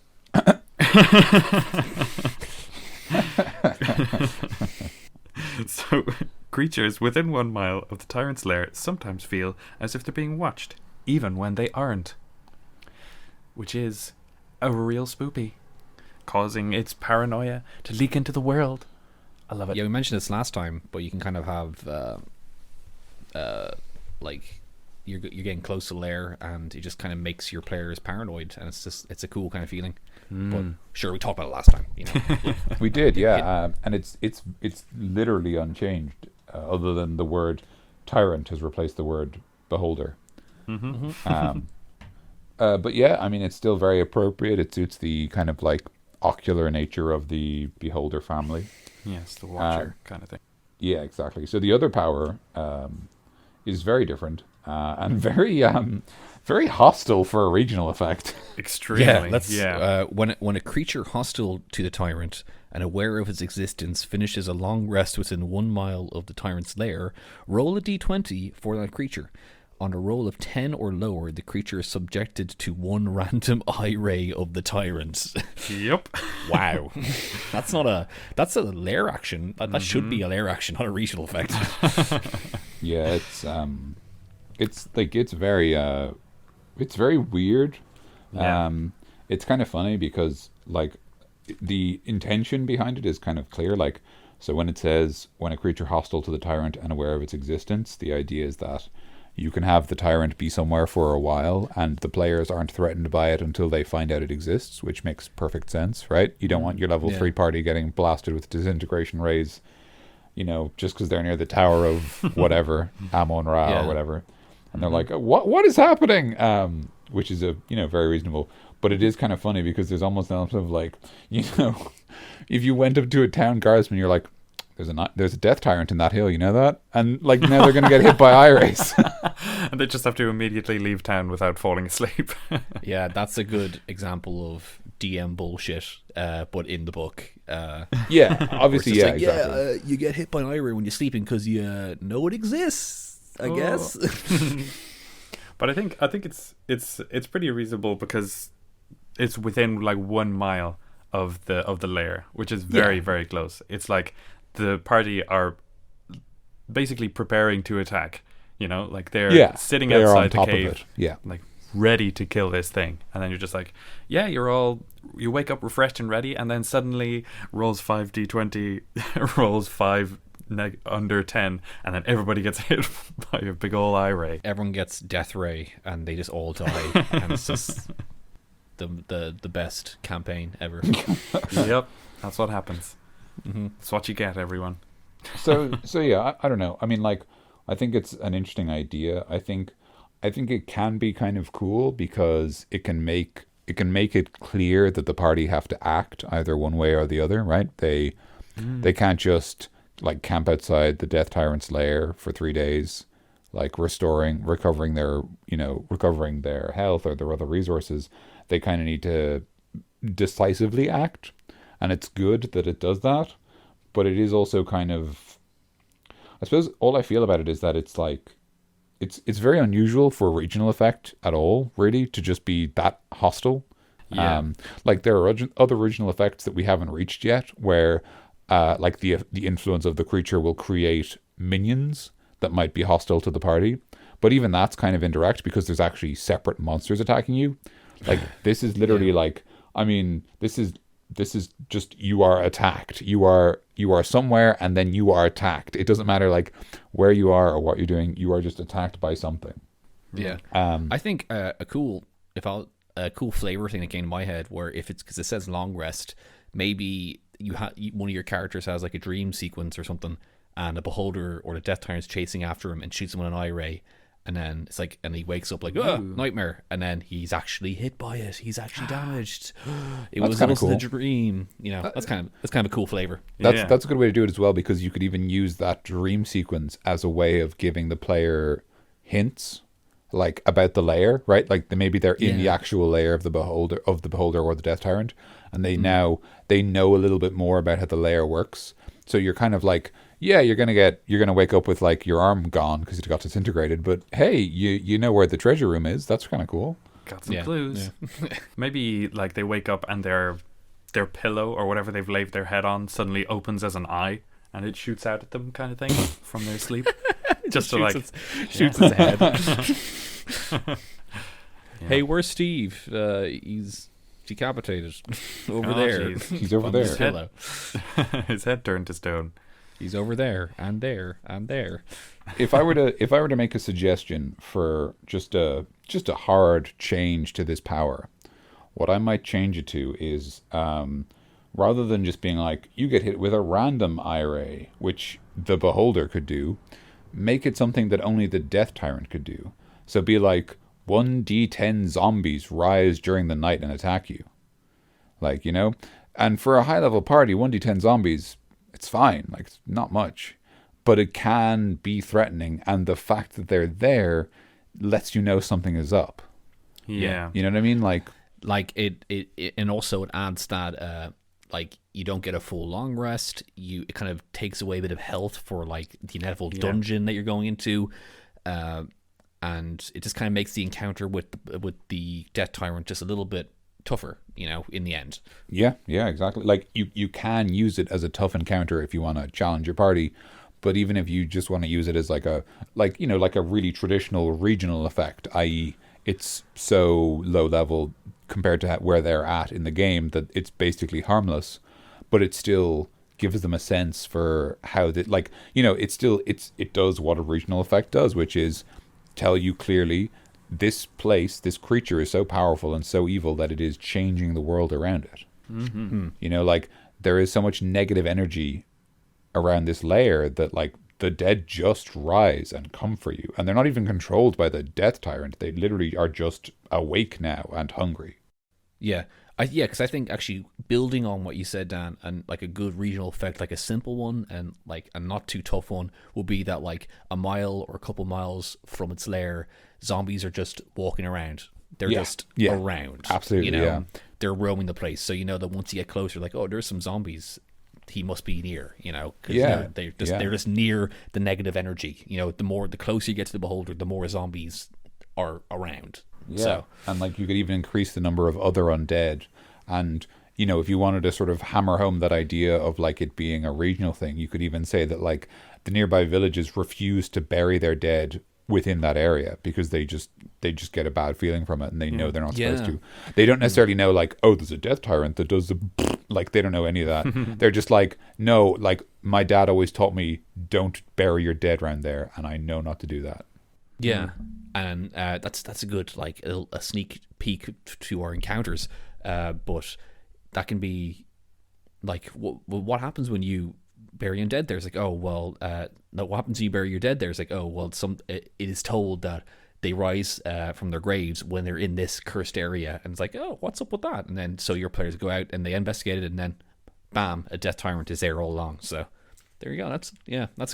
So, creatures within 1 mile of the tyrant's lair sometimes feel as if they're being watched, even when they aren't. Which is a real spoopy, causing its paranoia to leak into the world. I love it. Yeah, we mentioned this last time, but you can kind of have like you're getting close to lair, and it just kind of makes your players paranoid, and it's a cool kind of feeling. But sure, we talked about it last time. We did, yeah. And it's literally unchanged, other than the word tyrant has replaced the word beholder. But yeah, I mean, it's still very appropriate. It suits the kind of like ocular nature of the beholder family. Yes, the Watcher kind of thing. Yeah, exactly. So the other power is very different and very hostile for a regional effect. Extremely. When a creature hostile to the tyrant and aware of its existence finishes a long rest within 1 mile of the tyrant's lair, roll a d20 for that creature. On a roll of 10 or lower, the creature is subjected to 1 random eye ray of the tyrant. Yep. Wow. That's a lair action. That should be a lair action, not a regional effect. Yeah, it's very weird. Yeah. It's kind of funny because like the intention behind it is kind of clear. Like, so when it says when a creature hostile to the tyrant and aware of its existence, the idea is that you can have the tyrant be somewhere for a while and the players aren't threatened by it until they find out it exists, which makes perfect sense, right? You don't want your level 3 party getting blasted with disintegration rays, just because they're near the tower of whatever, Amon-Ra or whatever. And they're like, what is happening? Which is very reasonable. But it is kind of funny because there's almost an element of like, if you went up to a town guardsman, you're like, there's a Death Tyrant in that hill, you know that? And like now they're going to get hit by eye rays. And they just have to immediately leave town without falling asleep. Yeah, that's a good example of DM bullshit, but in the book. Yeah, obviously, yeah, exactly. You get hit by an eye ray when you're sleeping because you know it exists, I guess. But I think it's pretty reasonable because it's within like 1 mile of the lair, which is very, very close. It's like the party are basically preparing to attack, like they're sitting outside the cave, like ready to kill this thing. And then you're just like, you wake up refreshed and ready, and then suddenly rolls 5d20, rolls 5 under 10, and then everybody gets hit by a big ol' eye ray. Everyone gets death ray and they just all die. And it's just the best campaign ever. Yep, that's what happens. That's what you get, everyone. So yeah, I don't know. I mean, like, I think it's an interesting idea. I think it can be kind of cool because it can make it clear that the party have to act either one way or the other, right? They can't just like camp outside the Death Tyrant's lair for 3 days, like recovering their health or their other resources. They kind of need to decisively act, and it's good that it does that. But it is also kind of, I suppose, all I feel about it is that it's like, it's very unusual for a regional effect at all, really, to just be that hostile. Yeah. Like there are other regional effects that we haven't reached yet, where like the influence of the creature will create minions that might be hostile to the party. But even that's kind of indirect because there's actually separate monsters attacking you. Like this is literally like, I mean, this is just, you are attacked. You are somewhere and then you are attacked. It doesn't matter like where you are or what you're doing. You are just attacked by something. Yeah. I think a cool flavor thing that came in my head where if it's because it says long rest, maybe one of your characters has like a dream sequence or something, and a beholder or the Death Tyrant's chasing after him and shoots him with an eye ray. And then it's like, and he wakes up like, nightmare. And then he's actually hit by it. He's actually damaged. It was also a dream. That's kind of a cool flavor. That's a good way to do it as well, because you could even use that dream sequence as a way of giving the player hints, like about the lair, right? Like maybe they're in the actual lair of the beholder or the Death Tyrant, and they know a little bit more about how the lair works. So you're kind of like, yeah, you're gonna wake up with like your arm gone because it got disintegrated, but hey, you know where the treasure room is. That's kind of cool. Got some clues. Yeah. Maybe like they wake up and their pillow or whatever they've laid their head on suddenly opens as an eye and it shoots out at them, kind of thing, from their sleep. Just to like shoots its head. Hey, where's Steve? He's decapitated over there. Geez. He's over there. His head turned to stone. He's over there and there and there. If I were to make a suggestion for just a hard change to this power, what I might change it to is rather than just being like you get hit with a random eye ray, which the beholder could do, make it something that only the Death Tyrant could do. So be like, 1d10 zombies rise during the night and attack you. Like, you know? And for a high-level party, 1d10 zombies, it's fine. Like, it's not much. But it can be threatening, and the fact that they're there lets you know something is up. Yeah. You know what I mean? Like it and also it adds that like you don't get a full long rest. It kind of takes away a bit of health for like the inevitable dungeon that you're going into, and it just kind of makes the encounter with the Death Tyrant just a little bit tougher, you know, in the end. Yeah, exactly. Like you can use it as a tough encounter if you want to challenge your party, but even if you just want to use it as like a really traditional regional effect, i.e. it's so low level compared to where they're at in the game that it's basically harmless, but it still gives them a sense for how it does what a regional effect does, which is tell you clearly this creature is so powerful and so evil that it is changing the world around it. Mm-hmm. You know, like there is so much negative energy around this layer that like the dead just rise and come for you, and they're not even controlled by the Death Tyrant. They literally are just awake now and hungry. Yeah, because I think actually building on what you said, Dan, and like a good regional effect, like a simple one and like a not too tough one, will be that like a mile or a couple miles from its lair, zombies are just walking around. They're just around. Absolutely, you know, they're roaming the place. So you know that once you get closer, like, oh, there's some zombies. He must be near, you know, because they're just near the negative energy. You know, the closer you get to the beholder, the more zombies are around. Yeah, so. And like you could even increase the number of other undead, and you know, if you wanted to sort of hammer home that idea of like it being a regional thing, you could even say that like the nearby villages refuse to bury their dead within that area because they just get a bad feeling from it, and they know they're not supposed to. They don't necessarily know like, oh, there's a Death Tyrant that does the like, they don't know any of that. They're just like, no, like my dad always taught me don't bury your dead around there, and I know not to do that. Yeah, and that's a good like a sneak peek to our encounters, but that can be like what happens when you bury your dead. There's like, oh well, no, what happens when you bury your dead? There's like, oh well, it is told that they rise from their graves when they're in this cursed area, and it's like, oh, what's up with that? And then so your players go out and they investigate it, and then bam, a Death Tyrant is there all along. So there you go. That's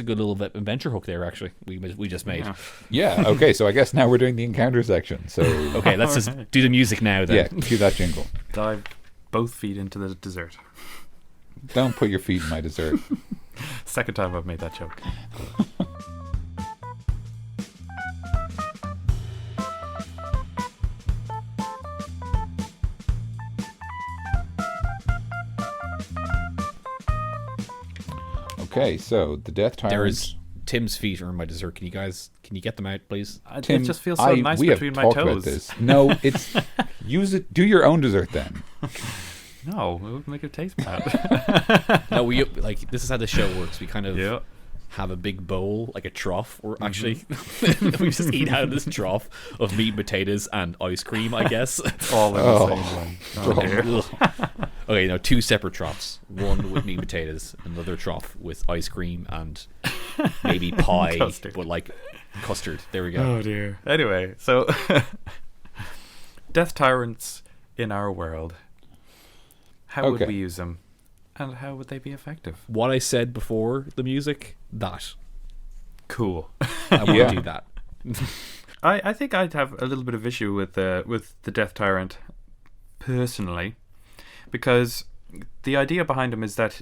a good little adventure hook there. Actually, we just made. Yeah. Okay. So I guess now we're doing the encounter section. So okay, let's just do the music now. Then cue that jingle. Dive both feet into the dessert. Don't put your feet in my dessert. Second time I've made that joke. Okay, so the Death Tyrant. There is Tim's feet are in my dessert. Can you get them out, please? Tim, it just feels so nice between my toes. About this. No, it's use it. Do your own dessert then. No, it would make it taste bad. No, this is how the show works. We kind of have a big bowl, like a trough, or actually we just eat out of this trough of meat and potatoes and ice cream, I guess. All in the same one. Okay, two separate troughs. One with meat and potatoes, another trough with ice cream and maybe pie, but like custard. There we go. Oh dear. Anyway, so Death Tyrants in our world. How would we use them? And how would they be effective? What I said before the music, that. Cool. I want to do that. I think I'd have a little bit of issue with the Death Tyrant, personally, because the idea behind him is that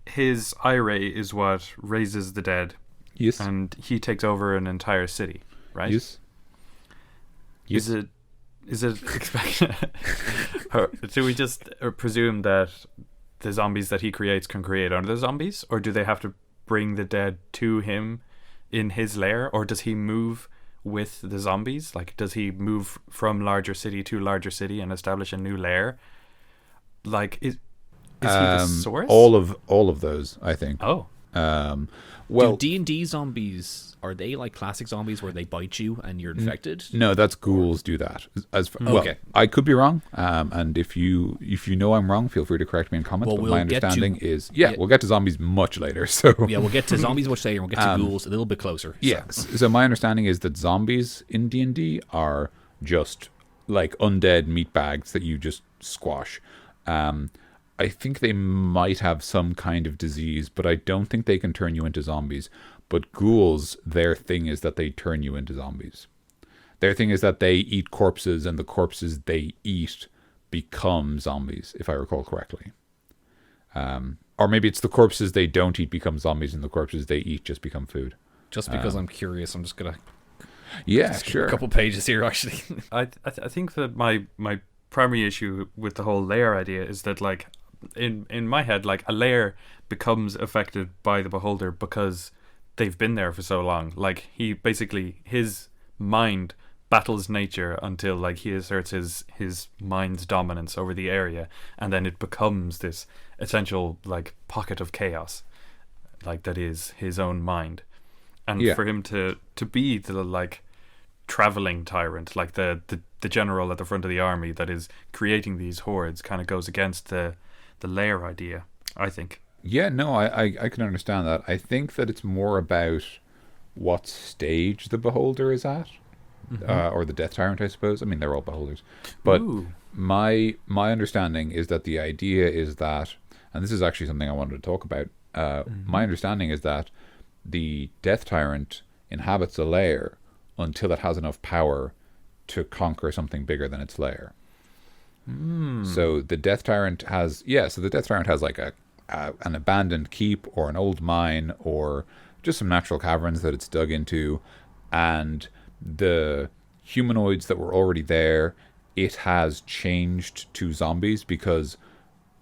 his eye ray is what raises the dead. Yes. And he takes over an entire city, right? Yes. Is it expected? Or do we just presume that the zombies that he creates can create other zombies, or do they have to bring the dead to him in his lair, or does he move with the zombies? Like, does he move from larger city to larger city and establish a new lair? Like, is he the source? All of those, I think. Oh. Well, do D&D zombies, are they like classic zombies where they bite you and you're infected? No, that's ghouls do that. Well, I could be wrong, and if you know I'm wrong, feel free to correct me in comments. But my understanding is, we'll get to zombies much later. So we'll get to zombies much later, and we'll get to ghouls a little bit closer. So my understanding is that zombies in D&D are just like undead meat bags that you just squash. I think they might have some kind of disease, but I don't think they can turn you into zombies. But ghouls, their thing is that they turn you into zombies. Their thing is that they eat corpses, and the corpses they eat become zombies, if I recall correctly. Or maybe it's the corpses they don't eat become zombies, and the corpses they eat just become food. Just because I'm curious, I'm just gonna sure. a couple pages here actually. I think that my primary issue with the whole layer idea is that, like, in my head, like, a layer becomes affected by the beholder because they've been there for so long. Like, his mind battles nature until, like, he asserts his mind's dominance over the area, and then it becomes this essential, like, pocket of chaos, like, that is his own mind. And for him to be the, like, traveling tyrant, like the general at the front of the army that is creating these hordes, kind of goes against the layer idea, I think. Yeah, no, I can understand that. I think that it's more about what stage the beholder is at. Or the Death Tyrant, I suppose. I mean, they're all beholders. But my understanding is that the idea is that, and this is actually something I wanted to talk about, my understanding is that the Death Tyrant inhabits a lair until it has enough power to conquer something bigger than its lair. So the Death Tyrant has, like an abandoned keep or an old mine or just some natural caverns that it's dug into, and the humanoids that were already there, it has changed to zombies because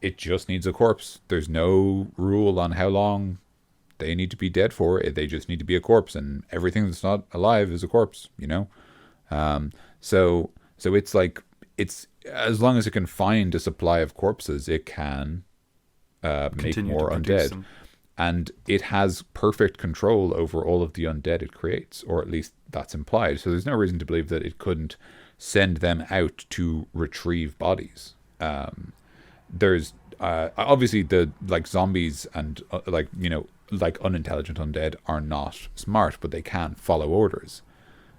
it just needs a corpse. There's no rule on how long they need to be dead for. They just need to be a corpse, and everything that's not alive is a corpse, you know? So it's like, it's, as long as it can find a supply of corpses, it can make more undead. And it has perfect control over all of the undead it creates, or at least that's implied. So there's no reason to believe that it couldn't send them out to retrieve bodies. There's obviously the, like, zombies and like unintelligent undead are not smart, but they can follow orders.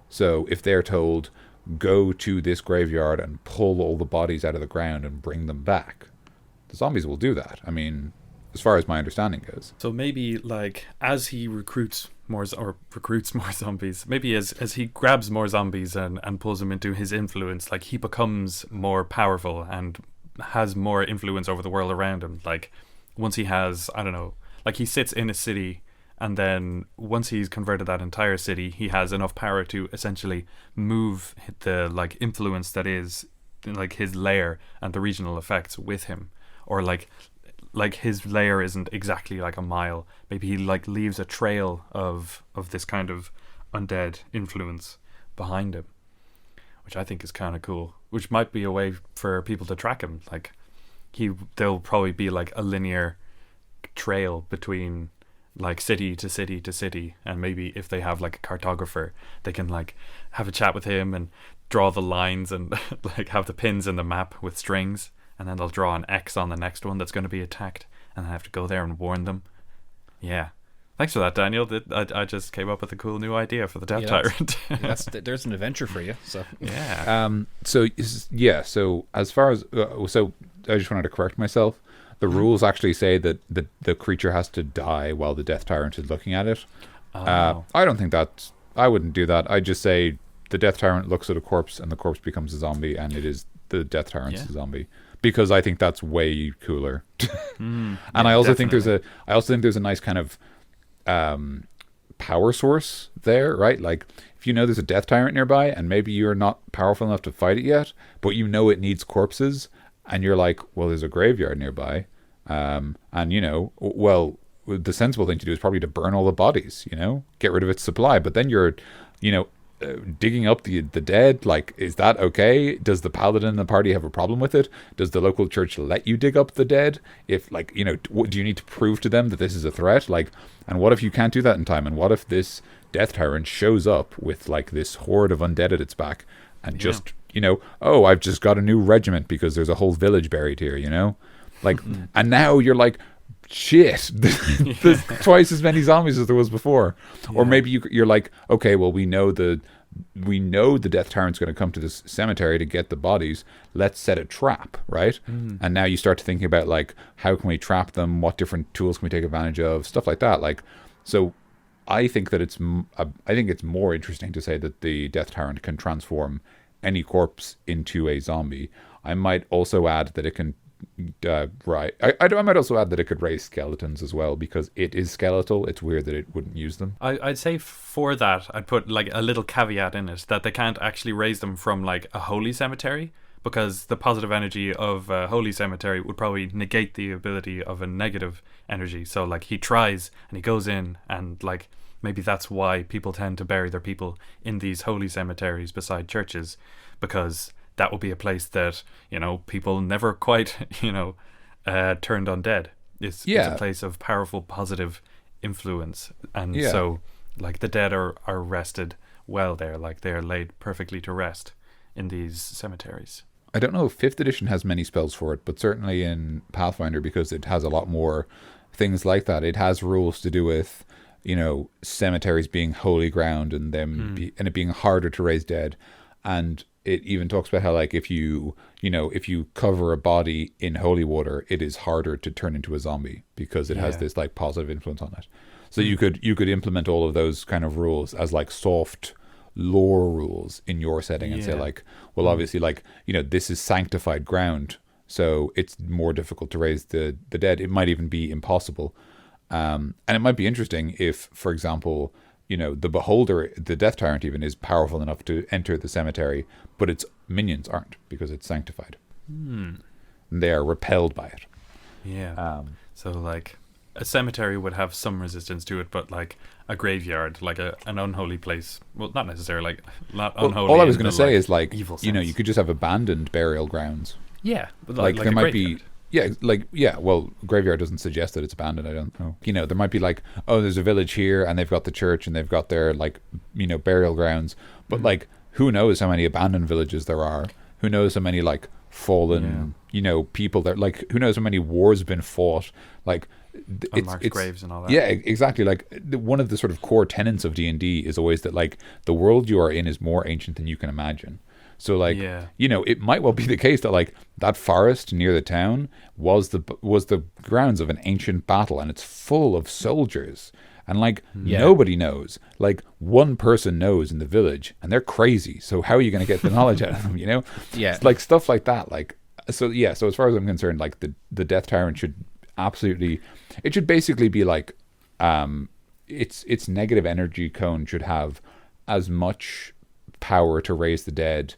So if they're told, go to this graveyard and pull all the bodies out of the ground and bring them back, the zombies will do that. I mean, as far as my understanding goes. So maybe, like, as he recruits more zombies, maybe as he grabs more zombies and pulls them into his influence, like, he becomes more powerful and has more influence over the world around him. Like, once he has, I don't know, like, he sits in a city, and then once he's converted that entire city, he has enough power to essentially move the, like, influence that is, like, his lair and the regional effects with him. Or like his lair isn't exactly like a mile. Maybe he, like, leaves a trail of this kind of undead influence behind him, which I think is kind of cool. Which might be a way for people to track him. Like, there'll probably be, like, a linear trail between, like, city to city to city, and maybe if they have, like, a cartographer, they can, like, have a chat with him and draw the lines and like have the pins in the map with strings. And then they'll draw an X on the next one that's going to be attacked, and I have to go there and warn them. Yeah. Thanks for that, Daniel. I just came up with a cool new idea for the Death Tyrant. There's an adventure for you. So yeah. So as far as so I just wanted to correct myself. The rules actually say that the creature has to die while the Death Tyrant is looking at it. I don't think I wouldn't do that. I'd just say the Death Tyrant looks at a corpse, and the corpse becomes a zombie, and it is the Death Tyrant's zombie. Because I think that's way cooler. And I also think there's a nice kind of power source there, right? Like, if you know there's a Death Tyrant nearby, and maybe you're not powerful enough to fight it yet, but you know it needs corpses, and you're like, well, there's a graveyard nearby, and you know, well, the sensible thing to do is probably to burn all the bodies, you know, get rid of its supply. But then you're, you know, digging up the dead, like, is that okay? Does the paladin in the party have a problem with it? Does the local church let you dig up the dead? If, like, you know, do you need to prove to them that this is a threat? Like, and what if you can't do that in time? And what if this Death Tyrant shows up with, like, this horde of undead at its back and just, you know, oh, I've just got a new regiment because there's a whole village buried here, you know? Like, and now you're like, shit, there's twice as many zombies as there was before. Or maybe you're like, okay, well, we know the Death Tyrant's going to come to this cemetery to get the bodies. Let's set a trap, right? And now you start to thinking about like, how can we trap them? What different tools can we take advantage of? Stuff like that. Like, so I think that I think it's more interesting to say that the Death Tyrant can transform any corpse into a zombie. I might also add that it can I might also add that it could raise skeletons as well, because it is skeletal. It's weird that it wouldn't use them. I'd say for that, I'd put like a little caveat in it that they can't actually raise them from like a holy cemetery, because the positive energy of a holy cemetery would probably negate the ability of a negative energy. So like he tries and he goes in, and like maybe that's why people tend to bury their people in these holy cemeteries beside churches, because that will be a place that, you know, people never quite, you know, turned undead. It's a place of powerful positive influence. And so, like, the dead are rested well there. Like, they are laid perfectly to rest in these cemeteries. I don't know if 5th edition has many spells for it, but certainly in Pathfinder, because it has a lot more things like that. It has rules to do with, you know, cemeteries being holy ground and them and it being harder to raise dead. And it even talks about how, like, if you cover a body in holy water, it is harder to turn into a zombie because it has this like positive influence on it. So you could implement all of those kind of rules as like soft lore rules in your setting and say like, well, obviously, like, you know, this is sanctified ground, so it's more difficult to raise the dead. It might even be impossible. And it might be interesting if, for example, you know, the Beholder, the Death Tyrant even, is powerful enough to enter the cemetery, but its minions aren't, because it's sanctified. They are repelled by it. Yeah. So, like, a cemetery would have some resistance to it, but, like, a graveyard, like an unholy place, well, not necessarily, like, not unholy. All I was going to say is, like, evil you know, sense. you could just have abandoned burial grounds. Yeah. But Like there a might graveyard. be... well, graveyard doesn't suggest that it's abandoned, I don't know. You know, there might be like, oh, there's a village here and they've got the church and they've got their, like, you know, burial grounds. But, like, who knows how many abandoned villages there are? Who knows how many, like, fallen, you know, people there? Like, who knows how many wars have been fought? Like, Unmarked graves and all that. Yeah, exactly. Like, one of the sort of core tenets of D&D is always that, like, the world you are in is more ancient than you can imagine. So, like, you know, it might well be the case that, like, that forest near the town was the grounds of an ancient battle, and it's full of soldiers. And, like, nobody knows. Like, one person knows in the village, and they're crazy. So how are you going to get the knowledge out of them, you know? Yeah. It's like, stuff like that. Like, so as far as I'm concerned, like, the Death Tyrant should absolutely... It should basically be, like, its negative energy cone should have as much power to raise the dead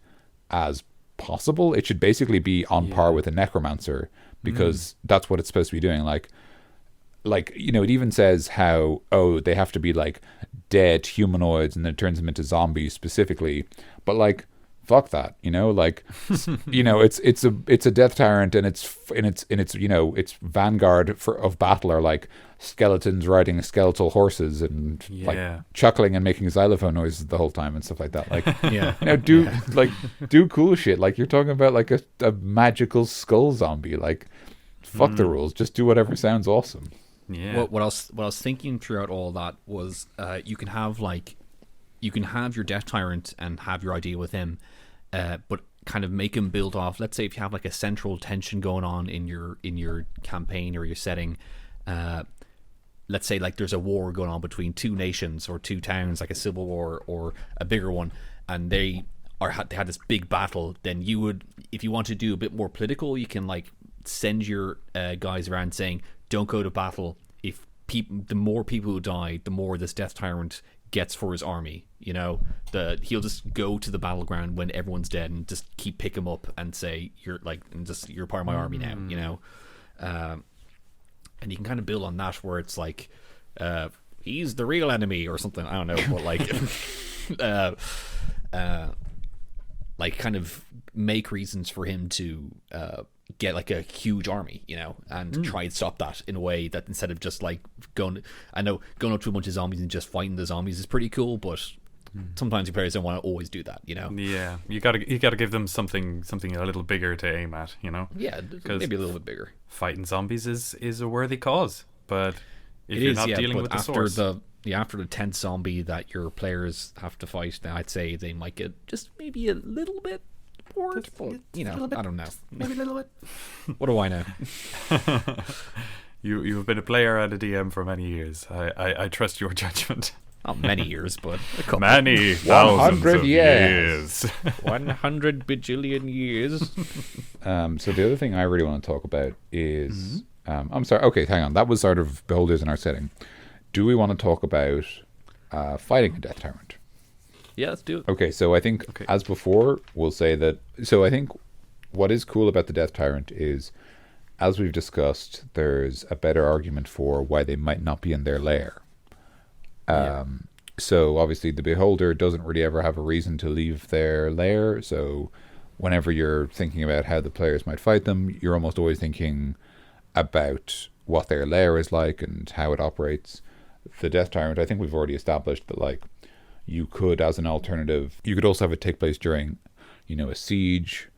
as possible. It should basically be on par with a necromancer, because that's what it's supposed to be doing. Like, you know, it even says how, oh, they have to be like dead humanoids, and then it turns them into zombies specifically. But, like, fuck that, you know, like, you know, it's a Death Tyrant, and it's you know, its vanguard of battle are like skeletons riding skeletal horses and like chuckling and making xylophone noises the whole time and stuff like that. Like, you know, do cool shit. Like, you're talking about like a magical skull zombie. Like, fuck the rules. Just do whatever sounds awesome. Yeah. What I was thinking throughout all that was, you can have your Death Tyrant and have your idea with him, but kind of make him build off. Let's say if you have like a central tension going on in your campaign or your setting, let's say like there's a war going on between two nations or two towns, like a civil war or a bigger one, and they had this big battle. Then you would, if you want to do a bit more political, you can like send your guys around saying, don't go to battle. If the more people who die, the more this Death Tyrant gets for his army. You know, he'll just go to the battleground when everyone's dead and just pick him up and say, you're part of my army now. You know, and you can kind of build on that, where it's like, he's the real enemy or something. I don't know, but like kind of make reasons for him to get like a huge army, you know, and try and stop that in a way that, instead of just like going up to a bunch of zombies and just fighting the zombies is pretty cool, but sometimes your players don't want to always do that, Yeah, you gotta give them something a little bigger to aim at, Yeah, maybe a little bit bigger. Fighting zombies is a worthy cause, but if It you're is, not yeah, dealing but with the after source, after the 10th zombie that your players have to fight, then I'd say they might get just maybe a little bit bored. But, I don't know. maybe a little bit. What do I know? You've been a player and a DM for many years. I trust your judgment. Not many years, but a couple. Many thousands 100 of years. 100 bajillion years. So the other thing I really want to talk about is, I'm sorry. Okay, hang on. That was sort of beholders in our setting. Do we want to talk about fighting a Death Tyrant? Yeah, let's do it. Okay, so I think as before, we'll say that. So I think what is cool about the Death Tyrant is, as we've discussed, there's a better argument for why they might not be in their lair. So obviously the beholder doesn't really ever have a reason to leave their lair. So whenever you're thinking about how the players might fight them, you're almost always thinking about what their lair is like and how it operates. The Death Tyrant, I think we've already established that, like, you could, as an alternative, you could also have it take place during, a siege.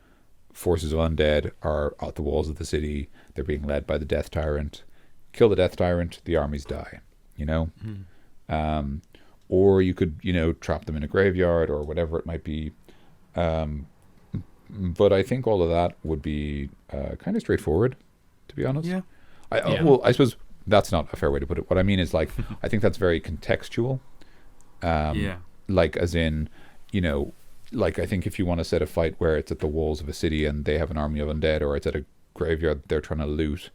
Forces of undead are at the walls of the city. They're being led by the Death Tyrant. Kill the Death Tyrant, the armies die. Or you could, trap them in a graveyard or whatever it might be. But I think all of that would be kind of straightforward, to be honest. Yeah. Well, I suppose that's not a fair way to put it. What I mean is, like, I think that's very contextual. Like, as in, like, I think if you want to set a fight where it's at the walls of a city and they have an army of undead, or it's at a graveyard they're trying to loot,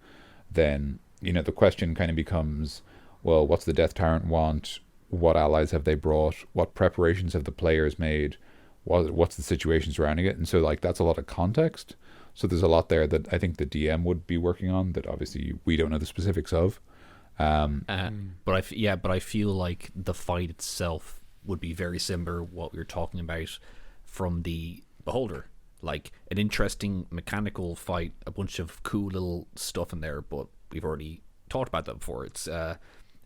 then, the question kind of becomes, well, what's the Death Tyrant want? What allies have they brought? What preparations have the players made? What's the situation surrounding it? And so, like, that's a lot of context. So there's a lot there that I think the DM would be working on that obviously we don't know the specifics of. But I feel like the fight itself would be very similar what we were talking about from the Beholder. Like, an interesting mechanical fight, a bunch of cool little stuff in there, but we've already talked about that before. It's a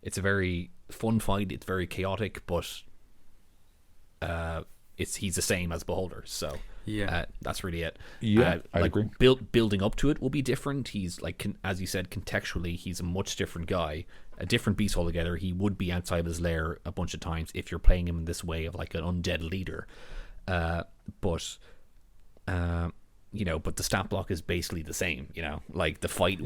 very fun fight. It's very chaotic, but he's the same as Beholder. So that's really it. Yeah, I agree. Building up to it will be different. He's like, as you said, contextually, he's a much different guy, a different beast altogether. He would be outside his lair a bunch of times if you're playing him in this way of like an undead leader. But the stat block is basically the same. Like the fight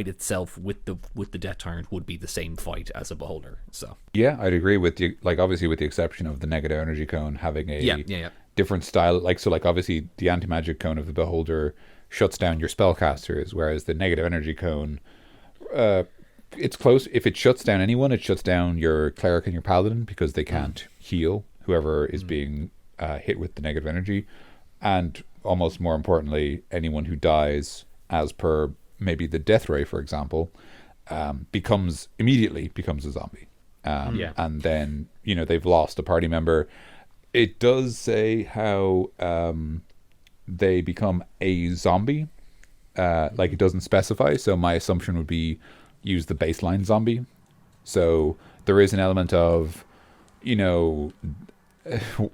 itself with the Death Tyrant would be the same fight as a Beholder. So yeah, I'd agree with you. Like, obviously, with the exception of the negative energy cone having a different style. Like, so, like, obviously the anti-magic cone of the Beholder shuts down your spellcasters, whereas the negative energy cone, it's close. If it shuts down anyone, it shuts down your cleric and your paladin because they can't heal whoever is being hit with the negative energy. And almost more importantly, anyone who dies, as per maybe the death ray, for example, immediately becomes a zombie. And then, they've lost a party member. It does say how they become a zombie. Like, it doesn't specify. So my assumption would be use the baseline zombie. So there is an element of,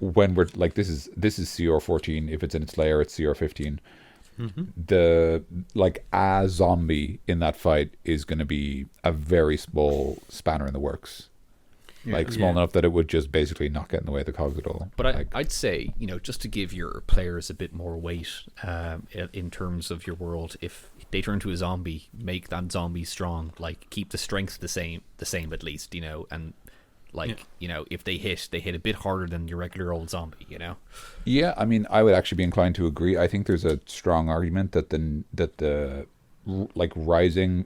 when we're like, this is CR 14. If it's in its layer, it's CR 15. The a zombie in that fight is going to be a very small spanner in the works. Small enough that it would just basically not get in the way of the cogs at all. But I'd say, just to give your players a bit more weight in terms of your world, if they turn to a zombie, make that zombie strong. Like, keep the strength the same at least, and if they hit a bit harder than your regular old zombie, Yeah, I mean, I would actually be inclined to agree. I think there's a strong argument that the rising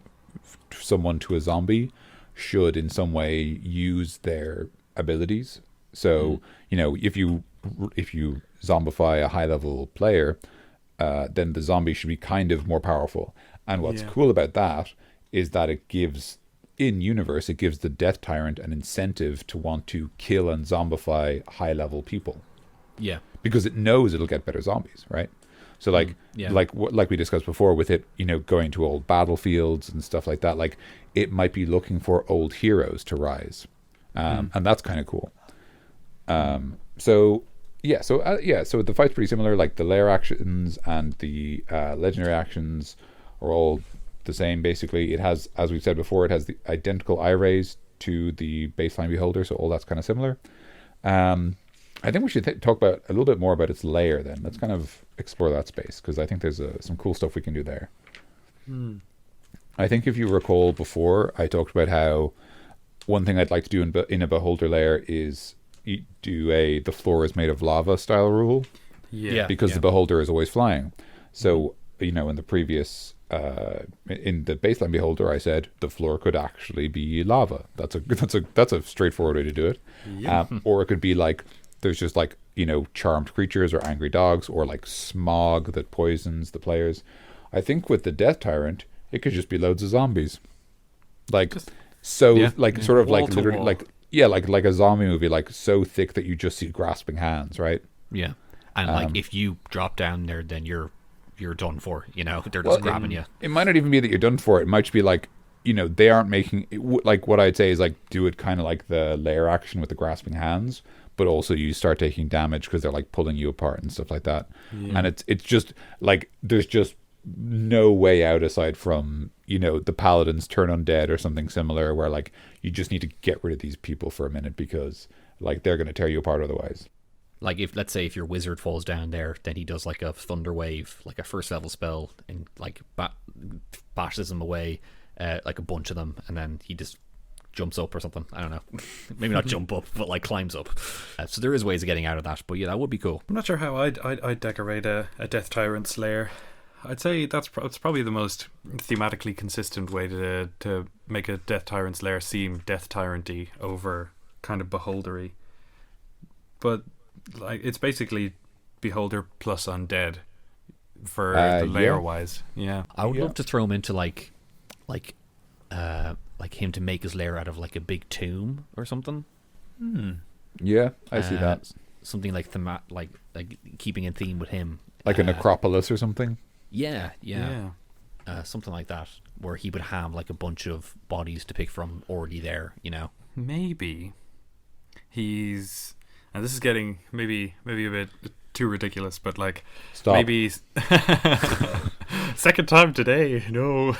someone to a zombie should in some way use their abilities. So, if you zombify a high level player, then the zombie should be kind of more powerful. And what's cool about that is that it gives the Death Tyrant an incentive to want to kill and zombify high level people. Yeah. Because it knows it'll get better zombies, right? So like we discussed before with it, going to old battlefields and stuff like that, like it might be looking for old heroes to rise. And that's kind of cool. So so the fight's pretty similar. Like the lair actions and the legendary actions are all the same. Basically, it has, as we've said before, it has the identical eye rays to the baseline beholder, so all that's kind of similar. I think we should talk about a little bit more about its lair. Then let's kind of explore that space, because I think there's some cool stuff we can do there. I think if you recall before, I talked about how one thing I'd like to do in a beholder lair is do the floor is made of lava style rule. Because the beholder is always flying. So, in the previous in the baseline beholder, I said the floor could actually be lava. That's a straightforward way to do it. Or it could be like there's just like charmed creatures or angry dogs or like smog that poisons the players. I think with the Death Tyrant, it could just be loads of zombies, like sort of like literally like a zombie movie, like so thick that you just see grasping hands, right? Yeah, and like if you drop down there, then you're done for. They're just grabbing you. It might not even be that you're done for. It might just be like they aren't making it, like what I'd say is like do it kind of like the lair action with the grasping hands, but also you start taking damage because they're like pulling you apart and stuff like that. And it's just like there's just no way out aside from the paladins turn undead or something similar, where like you just need to get rid of these people for a minute because like they're going to tear you apart otherwise. Like if let's say if your wizard falls down there, then he does like a thunder wave, like a first level spell, and like bashes them away, like a bunch of them, and then he just jumps up or something. I don't know, maybe not jump up, but like climbs up. So there is ways of getting out of that, but yeah, that would be cool. I'm not sure how I'd decorate a Death Tyrant's lair. I'd say it's probably the most thematically consistent way to make a Death Tyrant's lair seem Death Tyrant-y over kind of beholdery. But like it's basically beholder plus undead for the lair wise. Yeah, I would love to throw him into like him to make his lair out of like a big tomb or something. Yeah, I see that. Something like like keeping in theme with him, like a necropolis or something. Yeah. Something like that, where he would have like a bunch of bodies to pick from already there. Maybe he's. And this is getting maybe a bit too ridiculous, but like Stop. Maybe second time today, no.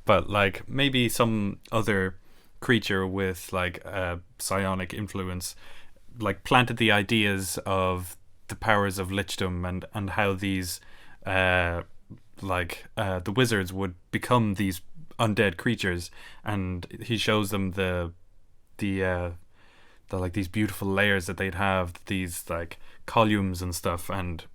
But like maybe some other creature with like a psionic influence, like planted the ideas of the powers of lichdom and how these the wizards would become these undead creatures, and he shows them the like these beautiful layers that they'd have, these like columns and stuff, and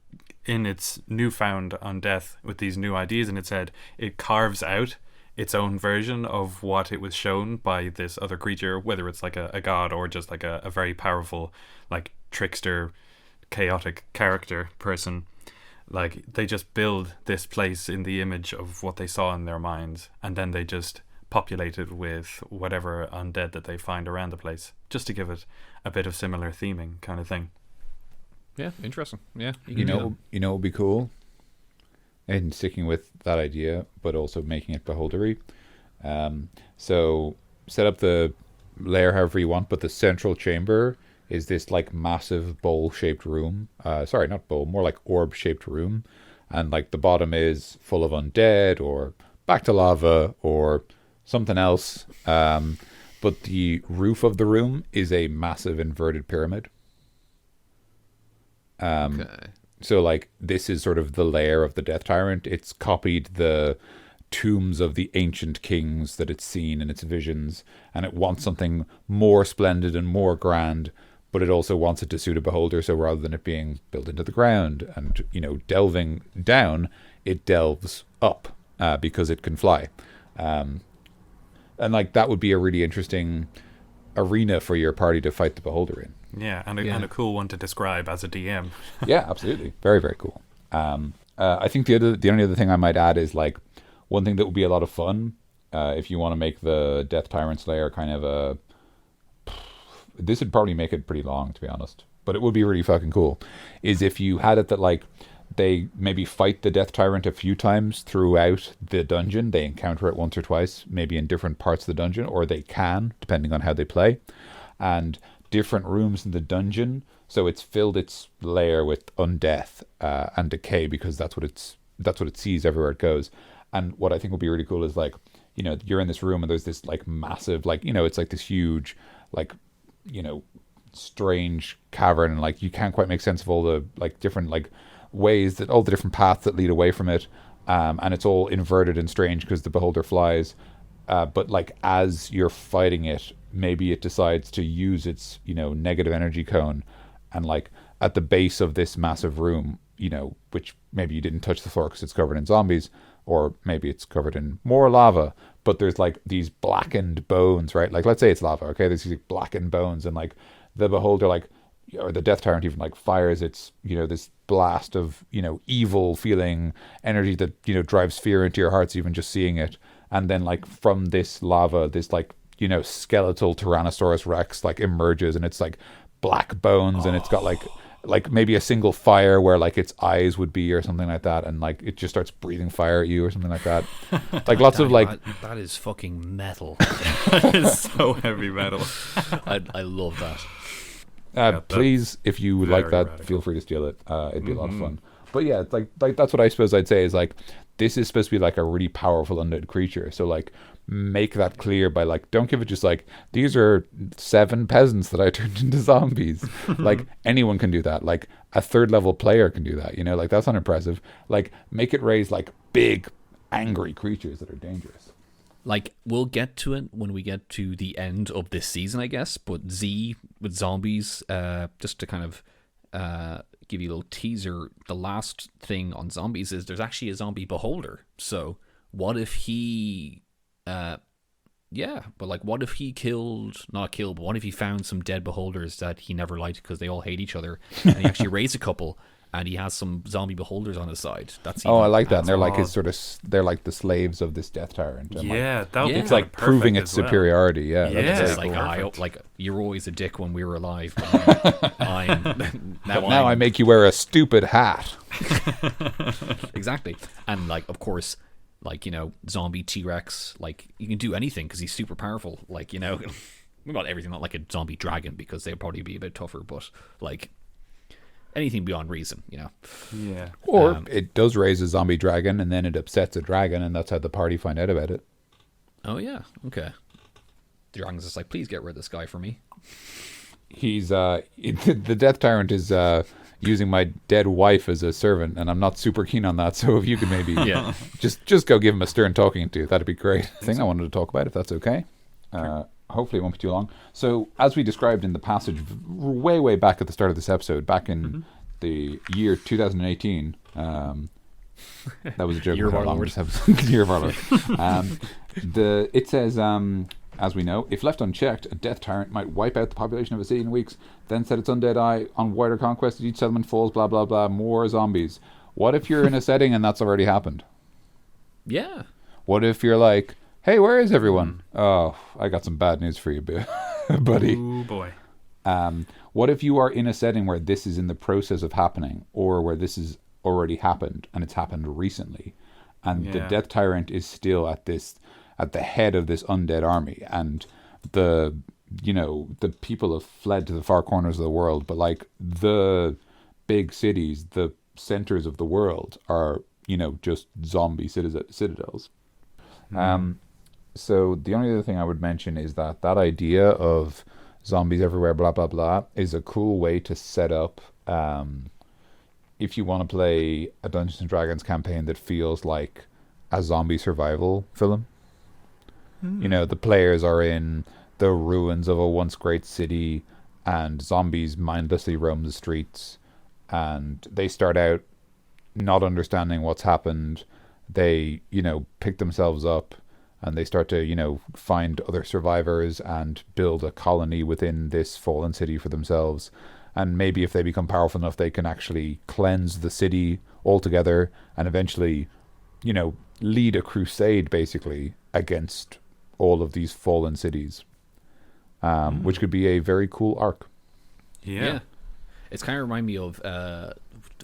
in its newfound undeath with these new ideas in its head, it carves out its own version of what it was shown by this other creature, whether it's like a god or just like a very powerful like trickster chaotic character person. Like they just build this place in the image of what they saw in their minds, and then they just populate it with whatever undead that they find around the place, just to give it a bit of similar theming kind of thing. Yeah, interesting. Yeah, what would be cool, and sticking with that idea, but also making it beholdery. So set up the layer however you want, but the central chamber is this like massive bowl-shaped room. Sorry, not bowl, more like orb-shaped room, and like the bottom is full of undead or back to lava or something else, but the roof of the room is a massive inverted pyramid. So like this is sort of the lair of the Death Tyrant. It's copied the tombs of the ancient kings that it's seen in its visions, and it wants something more splendid and more grand, but it also wants it to suit a beholder. So rather than it being built into the ground and delving down, it delves up because it can fly. And like that would be a really interesting arena for your party to fight the beholder in. Yeah, and a cool one to describe as a DM. Yeah, absolutely. Very, very cool. I think the only other thing I might add is like one thing that would be a lot of fun if you want to make the Death Tyrant Slayer kind of this would probably make it pretty long, to be honest, but it would be really fucking cool, is if you had it that like they maybe fight the Death Tyrant a few times throughout the dungeon. They encounter it once or twice, maybe in different parts of the dungeon, or they can, depending on how they play. And different rooms in the dungeon. So it's filled its layer with undeath and decay, because that's what it sees everywhere it goes. And what I think would be really cool is like, you know, you're in this room and there's this like massive, like, you know, it's like this huge, like, you know, strange cavern, and like you can't quite make sense of all the like different like ways that all the different paths that lead away from it, and it's all inverted and strange because the beholder flies. But like as you're fighting it, maybe it decides to use its, you know, negative energy cone, and like at the base of this massive room, you know, which maybe you didn't touch the floor because it's covered in zombies, or maybe it's covered in more lava, but there's like these blackened bones, right? Like let's say it's lava, okay? There's these blackened bones, and like the beholder, like, or the Death Tyrant even like fires its, you know, this blast of, you know, evil feeling energy that, you know, drives fear into your hearts even just seeing it. And then like from this lava, this like, you know, skeletal Tyrannosaurus Rex like emerges, and it's like black bones, and it's got like maybe a single fire where like its eyes would be or something like that, and like it just starts breathing fire at you or something like that. Like lots of like that is fucking metal. That is so heavy metal. I love that. please, if you would like that, radical. feel free to steal it. It'd be a lot of fun. But yeah, it's like that's what I suppose I'd say is like, this is supposed to be like a really powerful undead creature. So like make that clear by like, don't give it just like, these are 7 peasants that I turned into zombies. Like anyone can do that. Like a 3rd level player can do that, you know, like that's not impressive. Like make it raise like big angry creatures that are dangerous. Like, we'll get to it when we get to the end of this season, I guess. But Z with zombies, just to kind of give you a little teaser, the last thing on zombies is there's actually a zombie beholder. So what if he, what if he but what if he found some dead beholders that he never liked because they all hate each other, and he actually raised a couple, and he has some zombie beholders on his side. That's I like that. And they're like his sort of, they're like the slaves of this Death Tyrant. And Yeah, that would be it's like proving its superiority. Yeah, Yeah. that's It's very like, cool. like you're always a dick when we were alive. But now I make you wear a stupid hat. exactly. And like, of course, like, you know, zombie T-Rex, like you can do anything because he's super powerful. Like, you know, not everything, not like a zombie dragon because they'd probably be a bit tougher, but like anything beyond reason, you know. Yeah. Or it does raise a zombie dragon, and then it upsets a dragon, and that's how the party find out about it. Oh yeah, okay. The dragon's just like, please get rid of this guy for me. He's the Death Tyrant is using my dead wife as a servant, and I'm not super keen on that. So if you could maybe just go give him a stern talking to, that'd be great. Thing I wanted to talk about, if that's okay. Hopefully it won't be too long. So as we described in the passage way back at the start of this episode, back in the year 2018, that was a joke. Year of how our long Lord. this episode- Year of our Lord. It says, as we know, if left unchecked, a Death Tyrant might wipe out the population of a city in weeks, then set its undead eye on wider conquest as each settlement falls, blah, blah, blah, more zombies. What if you're in a setting and that's already happened? Yeah. What if you're like, hey, where is everyone? Oh, I got some bad news for you, buddy. Oh boy. What if you are in a setting where this is in the process of happening, or where this has already happened and it's happened recently, and the Yeah. Death Tyrant is still at the head of this undead army, and the people have fled to the far corners of the world, but like the big cities, the centers of the world are, you know, just zombie citadels. So the only other thing I would mention is that idea of zombies everywhere, blah, blah, blah, is a cool way to set up, if you want to play a Dungeons & Dragons campaign that feels like a zombie survival film. You know, the players are in the ruins of a once great city, and zombies mindlessly roam the streets, and they start out not understanding what's happened. They, you know, pick themselves up, and they start to, you know, find other survivors and build a colony within this fallen city for themselves. And maybe if they become powerful enough, they can actually cleanse the city altogether and eventually, you know, lead a crusade basically against all of these fallen cities, which could be a very cool arc. Yeah. It's kind of remind me of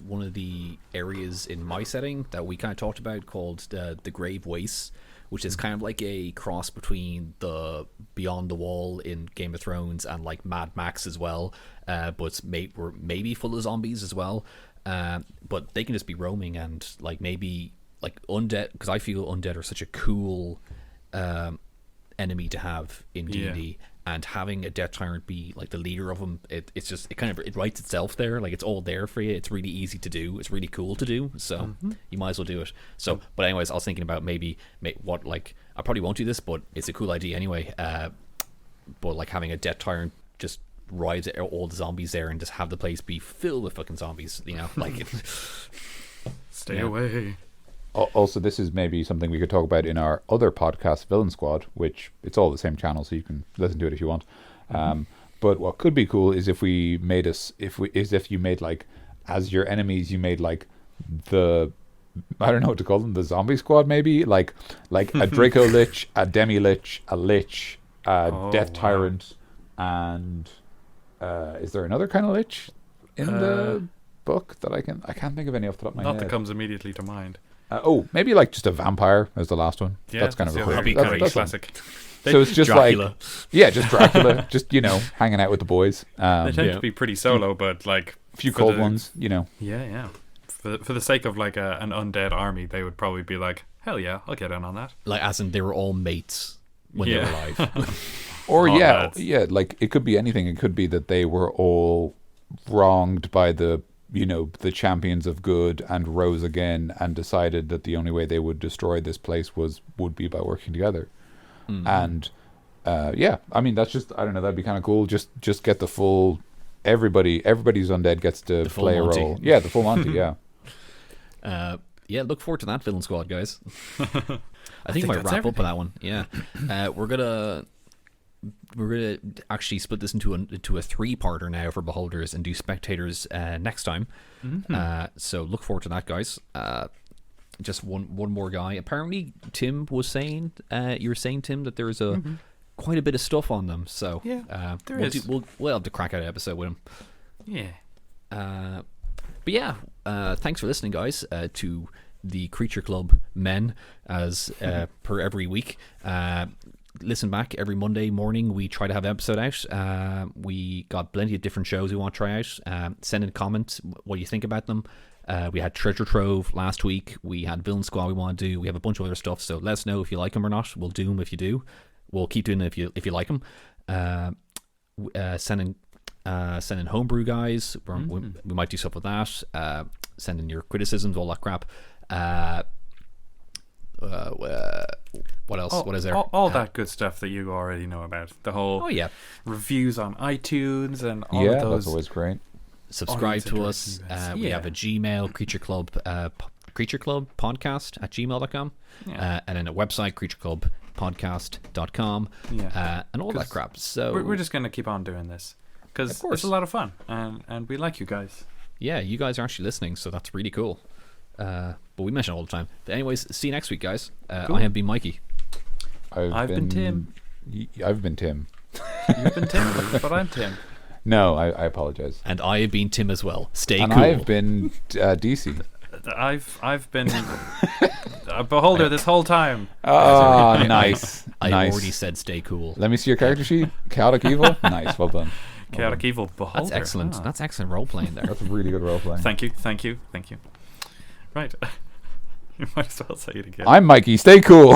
one of the areas in my setting that we kind of talked about called the Grave Wastes, which is kind of like a cross between the Beyond the Wall in Game of Thrones and like Mad Max as well, but we're maybe full of zombies as well. But they can just be roaming and like maybe like undead, because I feel undead are such a cool enemy to have in D&D, and having a Death Tyrant be like the leader of them, it writes itself there. Like, it's all there for you. It's really easy to do. It's really cool to do. So you might as well do it. So, but anyways, I was thinking about maybe what, like, I probably won't do this, but it's a cool idea anyway. But like having a Death Tyrant just ride all the zombies there and just have the place be filled with fucking zombies. You know, like stay away. Also, this is maybe something we could talk about in our other podcast, Villain Squad, which it's all the same channel, so you can listen to it if you want. But what could be cool is if you made like, as your enemies, you made like the, I don't know what to call them, the zombie squad maybe, like a Draco Lich, a Demi Lich, a Lich, a Death Tyrant, and is there another kind of Lich in the book that I can't think of any off the top of my head. Not that comes immediately to mind. Maybe like just a vampire as the last one. Yeah, that's kind of a cool. That'd be kind of classic. So it's just Dracula. just Dracula, just hanging out with the boys. They tend to be pretty solo, but like a few cold ones, Yeah. For the sake of like an undead army, they would probably be like, hell yeah, I'll get in on that. Like, as in they were all mates when they were alive. Or like it could be anything. It could be that they were all wronged by the champions of good and rose again and decided that the only way they would destroy this place would be by working together. And I mean, that's just, I don't know, that'd be kind of cool. Just get the full, everybody's undead gets to play a role. Yeah, the full Monty. Look forward to that Villain Squad, guys. I think we might wrap up with that one. Yeah. We're gonna actually split this into a 3-parter now for Beholders and do Spectators next time. So look forward to that, guys. Just one more guy. Apparently, Tim was saying, you were saying, Tim, that there's quite a bit of stuff on them. So we'll have to crack out an episode with him. Yeah. But yeah, thanks for listening, guys, to the Creature Club men, as per every week. Listen back every Monday morning. We try to have an episode out. We got plenty of different shows we want to try out. Send in comments what you think about them. We had Treasure Trove last week. We had Villain Squad we want to do. We have a bunch of other stuff. So let us know if you like them or not. We'll do them if you do. We'll keep doing it if you like them. Send in homebrew, guys. We might do stuff with that. Send in your criticisms, all that crap. What else? What is there? All that good stuff that you already know about. The whole reviews on iTunes and all of those. That's always great. Subscribe to us. We have a Gmail, Creature Club podcast at gmail.com, and then a website, creatureclubpodcast.com, and all that crap. So we're just going to keep on doing this because it's a lot of fun, and we like you guys. Yeah, you guys are actually listening, so that's really cool. But we mention it all the time. But anyways, see you next week, guys. Cool. I have been Mikey. I've been Tim. I've been Tim. You've been Tim, but I'm Tim. No, I apologize. And I have been Tim as well. Stay cool. And I've been DC. I've been a beholder this whole time. Oh, nice. I already said stay cool. Let me see your character sheet. Chaotic Evil. Nice, well done. Chaotic Evil beholder. That's excellent. Oh. That's excellent role playing there. That's really good role playing. Thank you. Right. You might as well say it again. I'm Mikey. Stay cool.